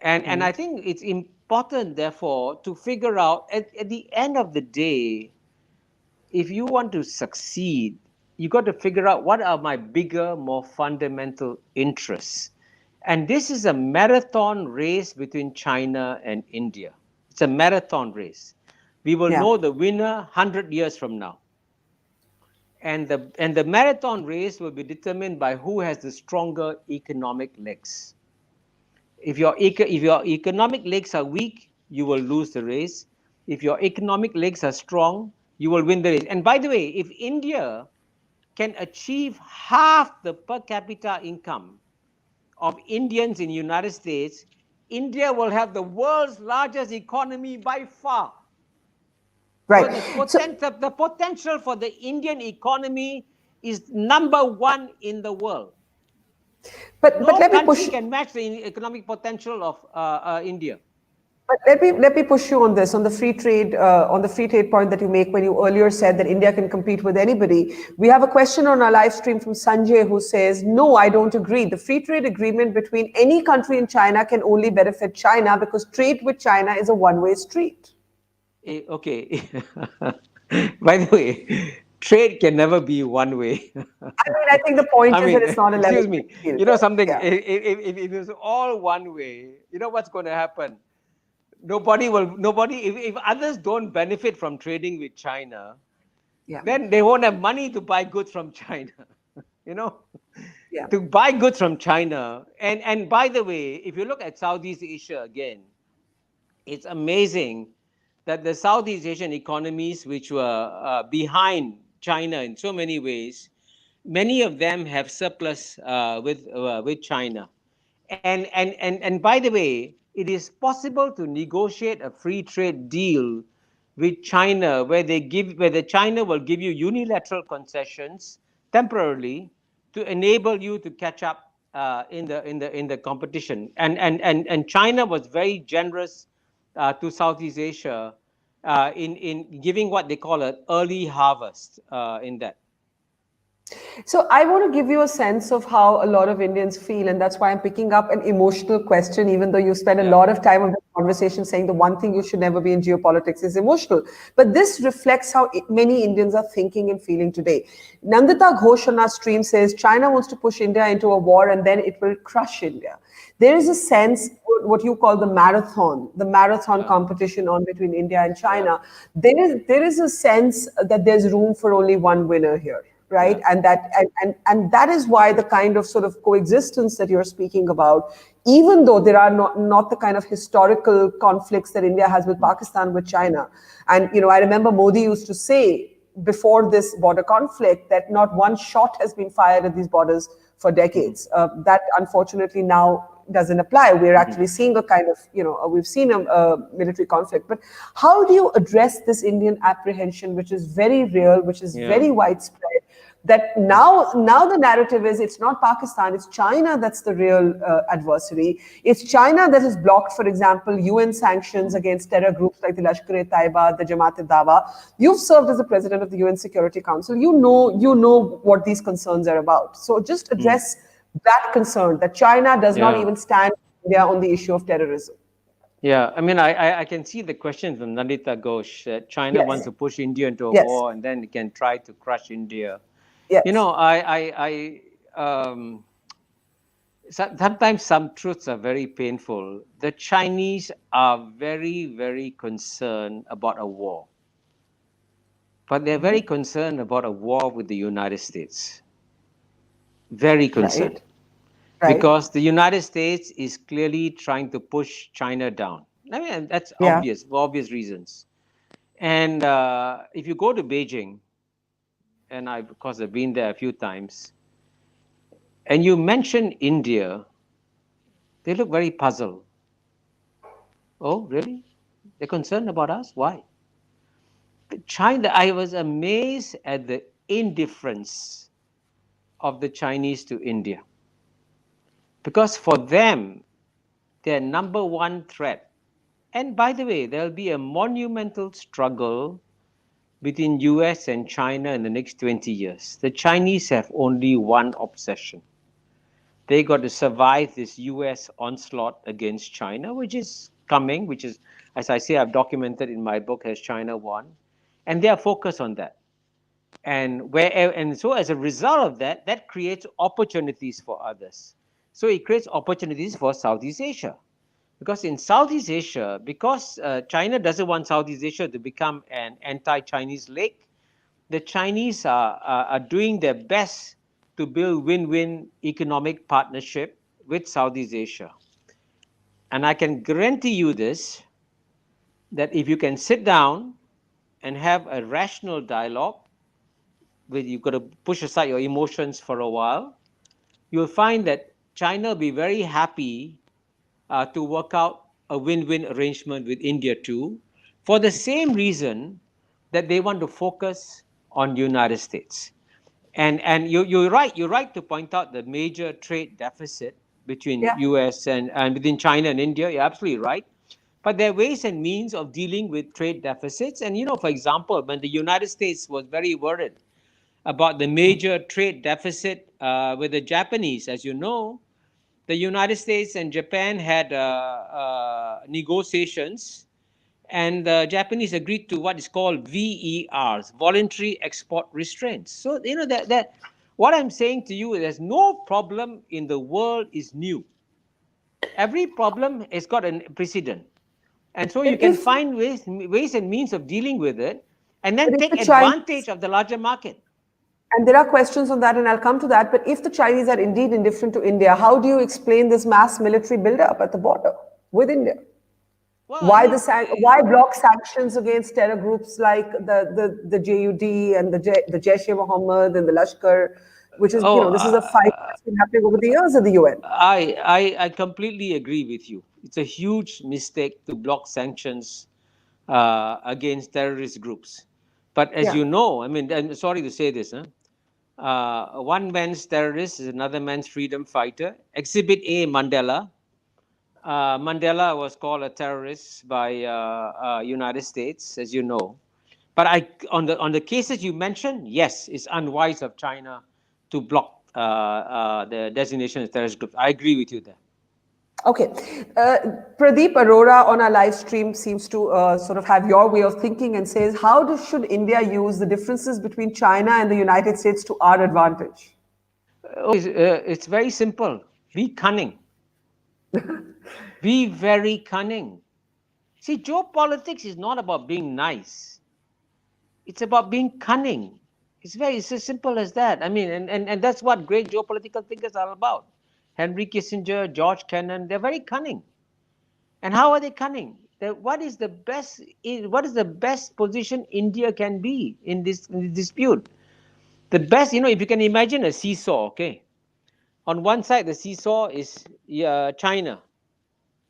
S2: And I think it's important, therefore, to figure out at the end of the day, if you want to succeed, you got to figure out what are my bigger, more fundamental interests. And this is a marathon race between China and India. It's a marathon race. We will
S1: yeah.
S2: know the winner 100 years from now. And the marathon race will be determined by who has the stronger economic legs. If your economic legs are weak, you will lose the race. If your economic legs are strong, you will win the race. And by the way, if India can achieve half the per capita income of Indians in the United States, India will have the world's largest economy by far.
S1: Right.
S2: So the potential for the Indian economy is #1 in the world.
S1: But
S2: No
S1: let me
S2: country
S1: push.
S2: can match the economic potential of India.
S1: But let me push you on this, on the free trade point that you make when you earlier said that India can compete with anybody. We have a question on our live stream from Sanjay who says, no, I don't agree. The free trade agreement between any country and China can only benefit China because trade with China is a one-way street.
S2: Okay. By the way, trade can never be one way.
S1: I think the point
S2: I
S1: is that
S2: mean,
S1: it's not a level
S2: excuse me.
S1: playing field.
S2: You know something?
S1: Yeah.
S2: If it is all one way, you know what's going to happen? Nobody. If others don't benefit from trading with China,
S1: Yeah.
S2: then they won't have money to buy goods from China. You know,
S1: Yeah.
S2: to buy goods from China. And by the way, if you look at Southeast Asia again, it's amazing that the Southeast Asian economies, which were behind China in so many ways, many of them have surplus with China. And by the way, it is possible to negotiate a free trade deal with China where the China will give you unilateral concessions temporarily to enable you to catch up in the competition. And China was very generous to Southeast Asia in giving what they call an early harvest in that.
S1: So I want to give you a sense of how a lot of Indians feel, and that's why I'm picking up an emotional question, even though you spend a
S2: Yeah.
S1: lot of time on the conversation saying the one thing you should never be in geopolitics is emotional. But this reflects how many Indians are thinking and feeling today. Nandita Ghosh on our stream says China wants to push India into a war and then it will crush India. There is a sense, what you call the marathon competition on between India and China. There is a sense that there's room for only one winner here, right?
S2: Yeah.
S1: And that is why the kind of sort of coexistence that you're speaking about, even though there are not the kind of historical conflicts that India has with Pakistan, with China. And I remember Modi used to say before this border conflict that not one shot has been fired at these borders for decades. That unfortunately now doesn't apply. We're actually seeing a kind of, we've seen a military conflict. But how do you address this Indian apprehension, which is very real, which is very widespread, that now the narrative is it's not Pakistan, it's China that's the real adversary. It's China that has blocked, for example, UN sanctions against terror groups like the Lashkar-e-Taiba, the Jamaat-e-Dawa. You've served as the president of the UN Security Council. You know what these concerns are about. So just address that concern that China does not even stand with India on the issue of terrorism.
S2: Yeah, I mean, I can see the question from Nandita Ghosh that China wants
S1: Yes.
S2: to push India into a
S1: Yes.
S2: war and then it can try to crush India. You
S1: Yes.
S2: know, sometimes some truths are very painful. The Chinese are very, very concerned about a war, but they're very concerned about a war with the United States. Very concerned.
S1: Right. Right.
S2: Because the United States is clearly trying to push China down. I mean, that's
S1: Yeah.
S2: obvious, for obvious reasons. And if you go to Beijing, and of course I've been there a few times, and you mention India, they look very puzzled. Oh, really? They're concerned about us. Why? China, I was amazed at the indifference of the Chinese to India. Because for them, their number one threat, and by the way, there'll be a monumental struggle between US and China in the next 20 years. The Chinese have only one obsession. They got to survive this US onslaught against China, which is coming, which is, as I say, I've documented in my book, Has China Won? And they are focused on that. And so as a result of that, that creates opportunities for others. So it creates opportunities for Southeast Asia. Because in Southeast Asia, because China doesn't want Southeast Asia to become an anti-Chinese lake, the Chinese are doing their best to build win-win economic partnership with Southeast Asia. And I can guarantee you this, that if you can sit down and have a rational dialogue, where you've got to push aside your emotions for a while, you'll find that China will be very happy to work out a win-win arrangement with India too, for the same reason that they want to focus on the United States. And you're right to point out the major trade deficit between
S1: Yeah.
S2: US and between China and India. You're absolutely right. But there are ways and means of dealing with trade deficits. And for example, when the United States was very worried about the major trade deficit with the Japanese, as you know, the United States and Japan had negotiations, and the Japanese agreed to what is called VERs, voluntary export restraints. So that what I'm saying to you is there's no problem in the world is new. Every problem has got a precedent, and so you
S1: But
S2: can
S1: if
S2: find ways and means of dealing with it, and
S1: but
S2: then
S1: if
S2: take
S1: the Chinese,
S2: advantage of the larger market.
S1: and there are questions on that, and I'll come to that. But if the Chinese are indeed indifferent to India, how do you explain this mass military buildup at the border with India?
S2: Well, I
S1: Why
S2: mean,
S1: why block sanctions against terror groups like the JUD and the Jaish-e-Mohammed and the Lashkar, which is
S2: oh,
S1: this is a fight that's been happening over the years in the UN.
S2: I completely agree with you. It's a huge mistake to block sanctions against terrorist groups. But as
S1: Yeah.
S2: you know, I mean, I'm sorry to say this, huh? One man's terrorist is another man's freedom fighter. Exhibit A, Mandela. Mandela was called a terrorist by United States, as you know. But on the cases you mentioned, yes, it's unwise of China to block the designation of terrorist groups. I agree with you there.
S1: Okay. Pradeep Arora on our live stream seems to sort of have your way of thinking and says, should India use the differences between China and the United States to our advantage?
S2: Oh, it's very simple. Be cunning. Be very cunning. See, geopolitics is not about being nice. It's about being cunning. It's as simple as that. I mean, and that's what great geopolitical thinkers are about. Henry Kissinger, George Kennan, they're very cunning. And how are they cunning? What is the best position India can be in this dispute? The best, if you can imagine a seesaw, okay? On one side, the seesaw is China.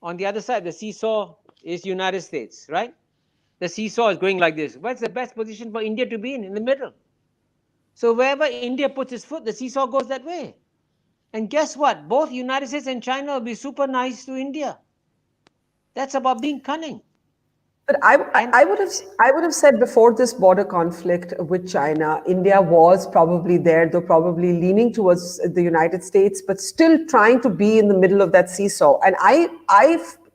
S2: On the other side, the seesaw is United States, right? The seesaw is going like this. What's the best position for India to be in? In the middle. So wherever India puts its foot, the seesaw goes that way. And guess what? Both United States and China will be super nice to India. That's about being cunning.
S1: But I would have said before this border conflict with China, India was probably there, though probably leaning towards the United States, but still trying to be in the middle of that seesaw. And I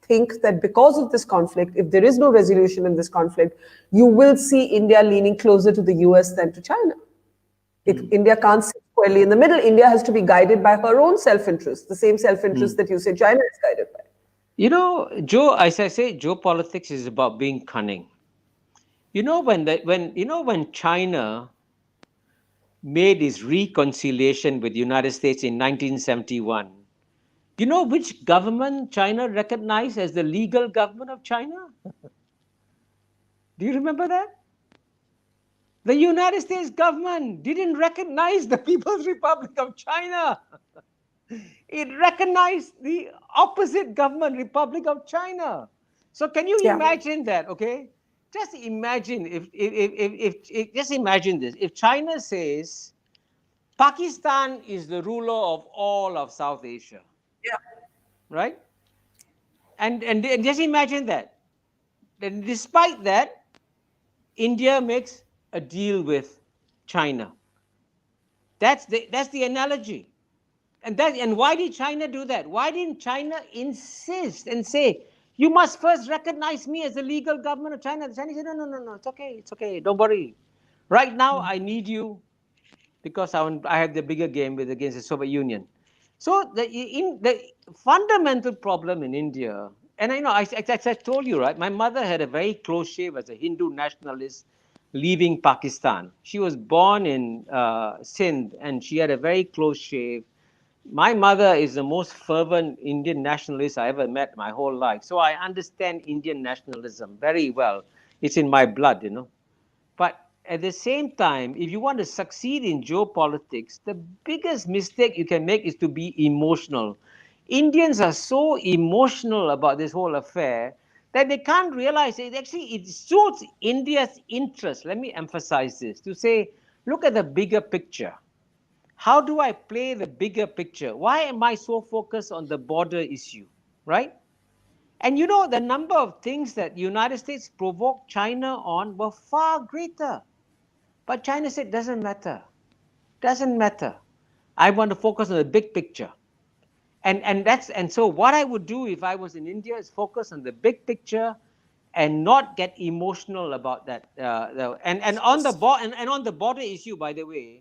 S1: think that because of this conflict, if there is no resolution in this conflict, you will see India leaning closer to the US than to China. If India can't sit squarely in the middle, India has to be guided by her own self-interest, the same self-interest that you say China is guided by.
S2: Joe, as I say, geopolitics is about being cunning. When China made its reconciliation with the United States in 1971, you know which government China recognized as the legal government of China? Do you remember that? The United States government didn't recognize the People's Republic of China. It recognized the opposite government, Republic of China. So can you
S1: Yeah.
S2: imagine that? Okay, just imagine if just imagine this. If China says Pakistan is the ruler of all of South Asia,
S1: Yeah.
S2: right? And just imagine that. Then despite that, India makes a deal with China. That's the analogy. And why did China do that? Why didn't China insist and say, you must first recognize me as the legal government of China? The Chinese said, no, no, no, no, it's okay, don't worry. Right now, I need you because I have the bigger game against the Soviet Union. So the fundamental problem in India, and I know I told you, right? My mother had a very close shave as a Hindu nationalist leaving Pakistan. She was born in Sindh, and she had a very close shave. My mother is the most fervent Indian nationalist I ever met my whole life. So I understand Indian nationalism very well. It's in my blood, you know. But at the same time, if you want to succeed in geopolitics, the biggest mistake you can make is to be emotional. Indians are so emotional about this whole affair that they can't realize it suits India's interest. Let me emphasize this to say, look at the bigger picture. How do I play the bigger picture? Why am I so focused on the border issue, right? And you know, the number of things that United States provoked China on were far greater. But China said, doesn't matter. Doesn't matter. I want to focus on the big picture. And so what I would do if I was in India is focus on the big picture and not get emotional about that. And on the border issue, by the way,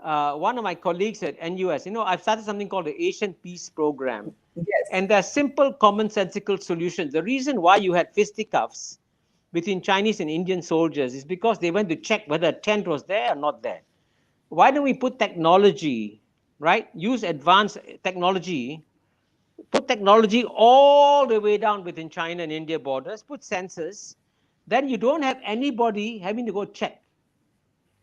S2: one of my colleagues at NUS, you know, I've started something called the Asian Peace Program.
S1: Yes.
S2: And there are simple, commonsensical solutions. The reason why you had fisticuffs between Chinese and Indian soldiers is because they went to check whether a tent was there or not there. Why don't we put technology, right? Use advanced technology, put technology all the way down within China and India borders, put sensors, then you don't have anybody having to go check.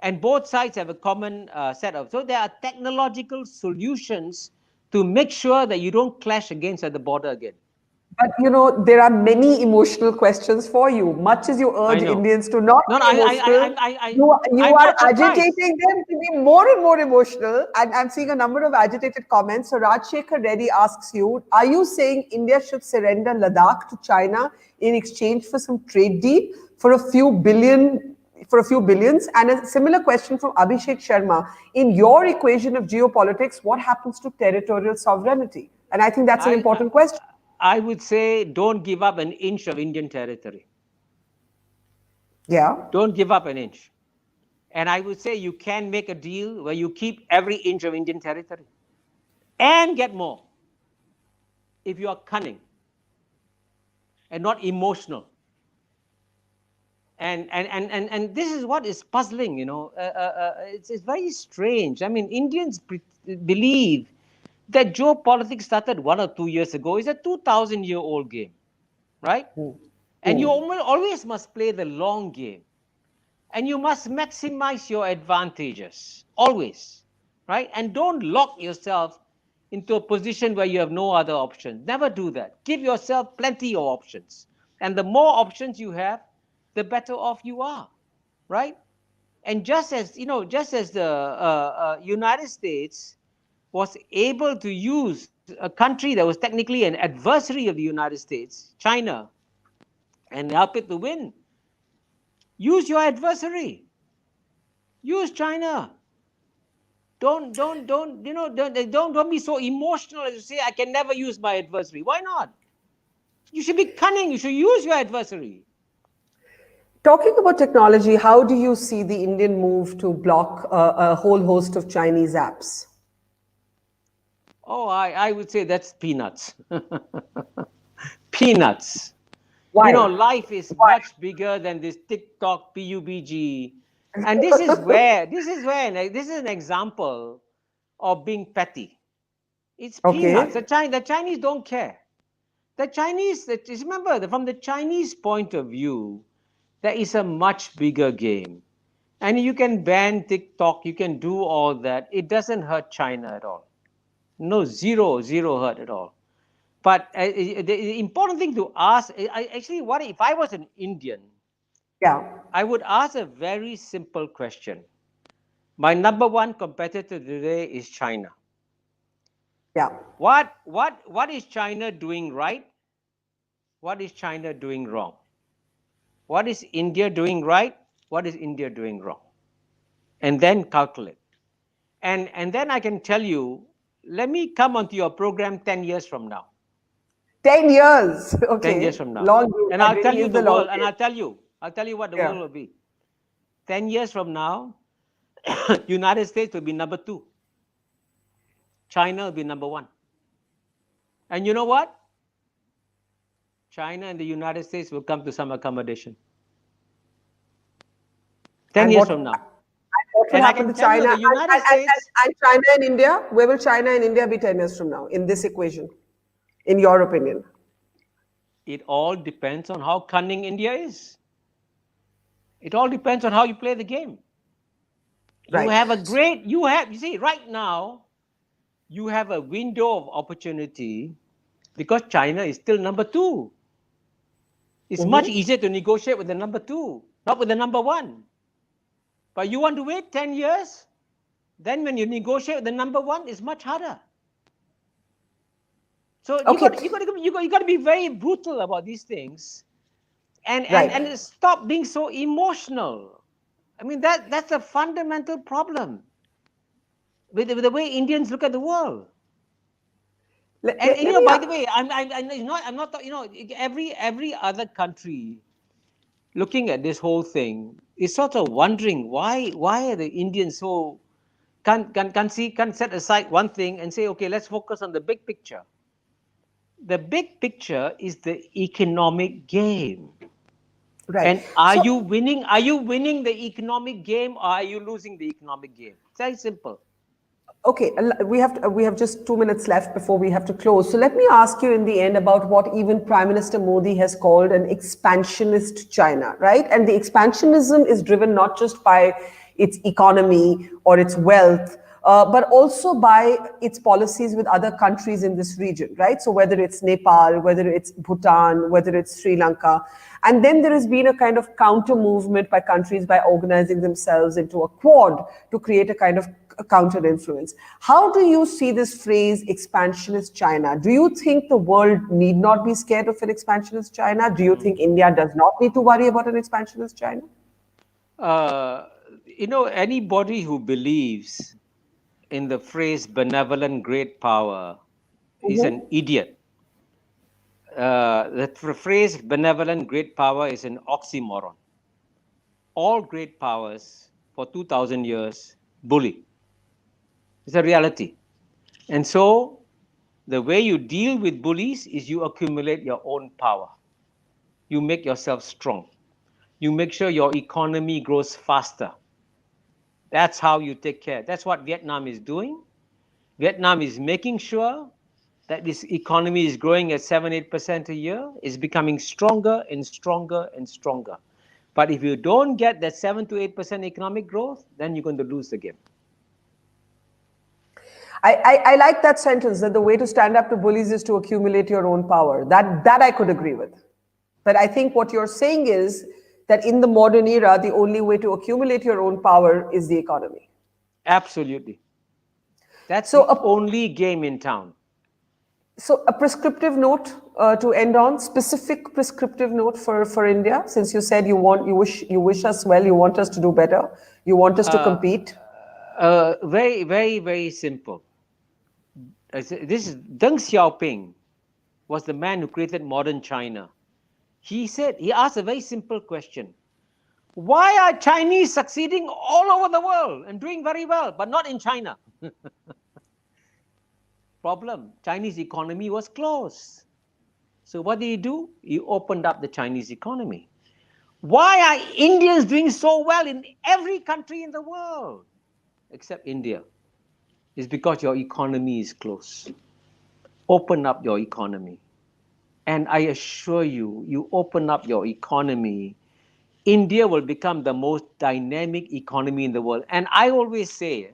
S2: And both sides have a common set of. So there are technological solutions to make sure that you don't clash against at the border again.
S1: But you know, there are many emotional questions for you. Much as you
S2: I
S1: urge
S2: know.
S1: Indians to not
S2: No, no,
S1: be emotional, you
S2: I'm
S1: are
S2: not surprised.
S1: agitating them to be more and more emotional. And I'm seeing a number of agitated comments. So Rajshekhar Reddy asks you, are you saying India should surrender Ladakh to China in exchange for some trade deal for a few billion? For a few billions? And a similar question from Abhishek Sharma. In your equation of geopolitics, what happens to territorial sovereignty? And I think that's an
S2: I, I,
S1: important question.
S2: I would say don't give up an inch of Indian territory.
S1: Yeah.
S2: Don't give up an inch. And I would say you can make a deal where you keep every inch of Indian territory and get more if you are cunning and not emotional. And this is what is puzzling, you know. It's very strange. I mean, Indians believe that geopolitics started 1 or 2 years ago. It's a 2,000-year-old game, right? And you always must play the long game. And you must maximize your advantages, always, right? And don't lock yourself into a position where you have no other option. Never do that. Give yourself plenty of options. And the more options you have, the better off you are, right? And just as, you know, just as the United States was able to use a country that was technically an adversary of the United States, China, and help it to win, use your adversary. Use China. Don't be so emotional as to say, I can never use my adversary. Why not? You should be cunning. You should use your adversary.
S1: Talking about technology, how do you see the Indian move to block a whole host of Chinese apps?
S2: Oh, I would say that's peanuts. Peanuts. You know,
S1: Why?
S2: life is
S1: Why?
S2: much bigger than this TikTok, PUBG. And this is an example of being petty. It's peanuts.
S1: Okay.
S2: The Chinese don't care. The Chinese, remember, from the Chinese point of view, there is a much bigger game. And you can ban TikTok, you can do all that. It doesn't hurt China at all. No, zero hurt at all. But the important thing to ask, actually, what if I was an Indian?
S1: Yeah.
S2: I would ask a very simple question. My number one competitor today is China.
S1: Yeah.
S2: What is China doing right? What is China doing wrong? What is India doing right? What is India doing wrong? And then calculate. And then I can tell you, let me come onto your program 10 years from now.
S1: 10 years.
S2: 10 years
S1: Okay.
S2: from now.
S1: Long.
S2: And
S1: That
S2: I'll tell
S1: really
S2: you
S1: is
S2: the
S1: the long
S2: world, and
S1: game.
S2: I'll tell you what the
S1: Yeah.
S2: world will be. 10 years from now, United States will be number 2. China will be number 1. And you know what? China and the United States will come to some accommodation. 10
S1: And
S2: years
S1: what,
S2: from now.
S1: what will
S2: And I
S1: happen
S2: can
S1: to
S2: tell you
S1: China
S2: the United States,
S1: and China and India? Where will China and India be 10 years from now in this equation, in your opinion?
S2: it all depends on how cunning India is. It all depends on how you play the game. You
S1: Right.
S2: have a great, you see, right now, you have a window of opportunity because China is still number 2. It's much easier to negotiate with the number 2, not with the number 1. But you want to wait 10 years, then when you negotiate with the number 1, it's much harder. So
S1: Okay.
S2: you got to be very brutal about these things, and
S1: Right.
S2: stop being so emotional. I mean that's a fundamental problem with the way Indians look at the world. And
S1: Let
S2: you know,
S1: me
S2: by the way, I'm not you know, every other country looking at this whole thing is sort of wondering why are the Indians so can't set aside one thing and say, okay, let's focus on the big picture. The big picture is the economic game.
S1: right.
S2: And are
S1: So
S2: you winning? Are you winning the economic game, or are you losing the economic game? It's very simple.
S1: okay, we have just 2 minutes left before we have to close. So let me ask you in the end about what even Prime Minister Modi has called an expansionist China, right? And the expansionism is driven not just by its economy or its wealth, but also by its policies with other countries in this region, right? So whether it's Nepal, whether it's Bhutan, whether it's Sri Lanka. And then there has been a kind of counter movement by countries by organizing themselves into a quad to create a kind of counter influence. How do you see this phrase expansionist China? Do you think the world need not be scared of an expansionist China? Do you think India does not need to worry about an expansionist China?
S2: You know, anybody who believes in the phrase benevolent great power is an idiot. The phrase benevolent great power is an oxymoron. All great powers for 2,000 years bully. It's a reality. And so the way you deal with bullies is you accumulate your own power. You make yourself strong. You make sure your economy grows faster. That's how you take care. That's what Vietnam is doing. Vietnam is making sure that this economy is growing at 7-8% a year, is becoming stronger and stronger and stronger. But if you don't get that 7 to 8% economic growth, then you're going to lose the game.
S1: I like that sentence that the way to stand up to bullies is to accumulate your own power. That I could agree with. But I think what you're saying is that in the modern era, the only way to accumulate your own power is the economy.
S2: Absolutely. That's
S1: So
S2: the only game in town.
S1: So a prescriptive note to end on, specific prescriptive note for India, since you said you wish us well, you want us to do better, you want us to compete.
S2: Very, very, very simple. This is Deng Xiaoping was the man who created modern China. He asked a very simple question. Why are Chinese succeeding all over the world and doing very well, but not in China? Problem, Chinese economy was closed. So what did he do? He opened up the Chinese economy. Why are Indians doing so well in every country in the world except India? It's because your economy is closed. Open up your economy. And I assure you, you open up your economy, India will become the most dynamic economy in the world. And I always say,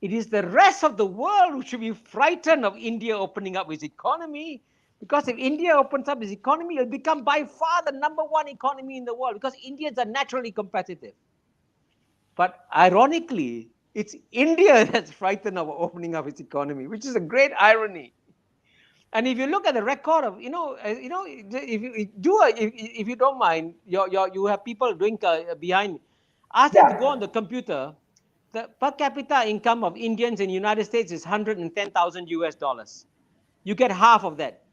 S2: it is the rest of the world who should be frightened of India opening up its economy, Because if India opens up its economy, it'll become by far the #1 economy in the world, because Indians are naturally competitive. But ironically, it's India that's frightened of opening up its economy, which is a great irony. And if you look at the record of, if you don't mind, you have people doing behind, ask them to go on the computer. The per capita income of Indians in the United States is $110,000. You get half of that.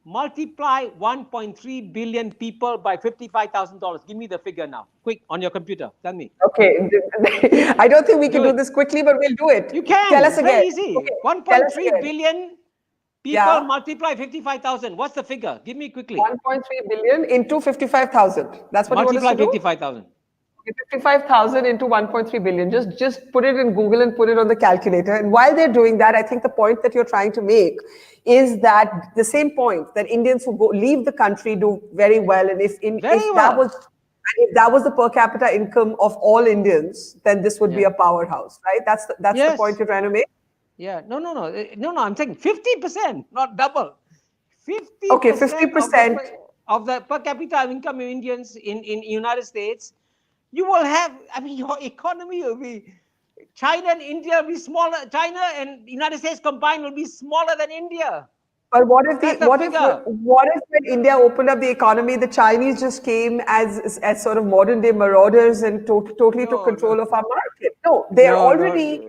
S2: Multiply 1.3 billion people by $55,000. Give me the figure now, quick, on your computer. Tell me.
S1: Okay, I don't think we can do this quickly, but we'll do it.
S2: You can.
S1: Tell us
S2: It's
S1: again.
S2: very easy.
S1: Okay.
S2: 1.3 billion people multiply 55,000. What's the figure? Give me quickly.
S1: 1.3 billion into 55,000. That's what
S2: multiply
S1: you want us to do?
S2: 55,000.
S1: 55,000 into 1.3 billion. Just put it in Google and put it on the calculator. And while they're doing that, I think the point that you're trying to make is that the same point that Indians who leave the country do very well. And if that was the per capita income of all Indians, then this would be a powerhouse, right? That's the point you're trying to make.
S2: Yeah. No. I'm saying 50%, not double. 50%.
S1: Okay, 50%
S2: of the per capita income of Indians in United States. You will have, your economy will be, China and India will be smaller. China and United States combined will be smaller than India.
S1: But what if when India opened up the economy, the Chinese just came as sort of modern day marauders and totally took control of our market? No, they're already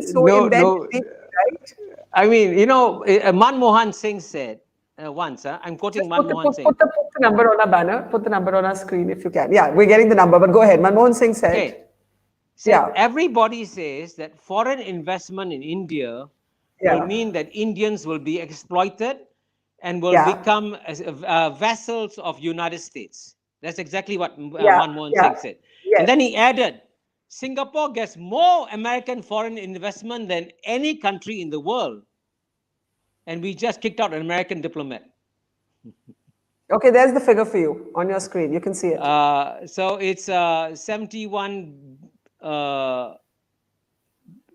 S1: so embedded, right?
S2: I mean, Manmohan Singh said once, I'm quoting Manmohan Singh.
S1: Put the number on our banner, put the number on our screen if you can. Yeah, we're getting the number, but go ahead. Manmohan Singh said.
S2: Everybody says that foreign investment in India will mean that Indians will be exploited and will become vassals of United States. That's exactly what Manmohan Singh said. Yes. And then he added, Singapore gets more American foreign investment than any country in the world. And we just kicked out an American diplomat.
S1: Okay, there's the figure for you on your screen. You can see it.
S2: So it's 71.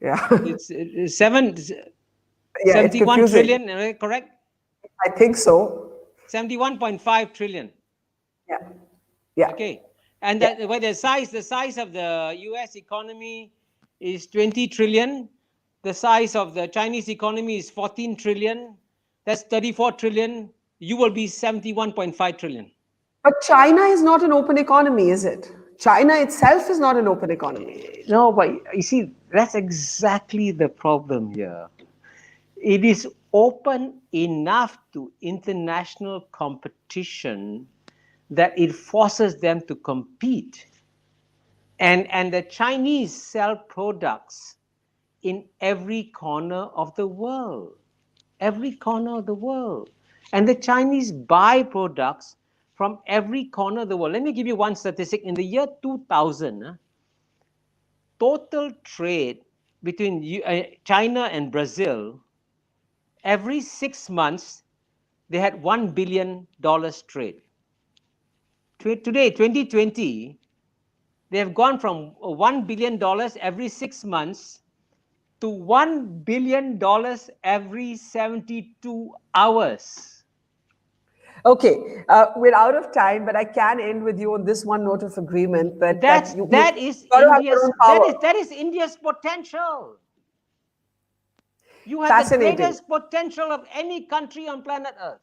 S2: It's 71 trillion, correct?
S1: I think so.
S2: 71.5 trillion.
S1: Yeah.
S2: Okay. And the size of the US economy is 20 trillion. The size of the Chinese economy is 14 trillion. That's 34 trillion. You will be 71.5 trillion.
S1: But China is not an open economy, is it? China itself is not an open economy.
S2: No, but you see, that's exactly the problem here. It is open enough to international competition that it forces them to compete. And the Chinese sell products in every corner of the world. Every corner of the world. And the Chinese buy products from every corner of the world. Let me give you one statistic. In the year 2000, total trade between China and Brazil, every 6 months, they had $1 billion trade. Today, 2020, they have gone from $1 billion every 6 months to $1 billion every 72 hours.
S1: Okay, we're out of time, but I can end with you on this one note of agreement that
S2: is India's potential. You have the greatest potential of any country on planet Earth.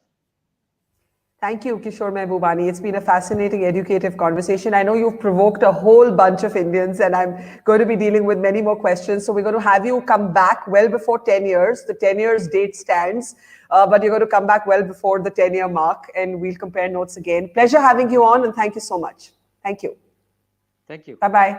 S1: Thank you, Kishore Mahbubani. It's been a fascinating, educative conversation. I know you've provoked a whole bunch of Indians, and I'm going to be dealing with many more questions. So we're going to have you come back well before 10 years. The 10 years date stands, but you're going to come back well before the 10-year mark, and we'll compare notes again. Pleasure having you on, and thank you so much. Thank you.
S2: Thank you.
S1: Bye-bye.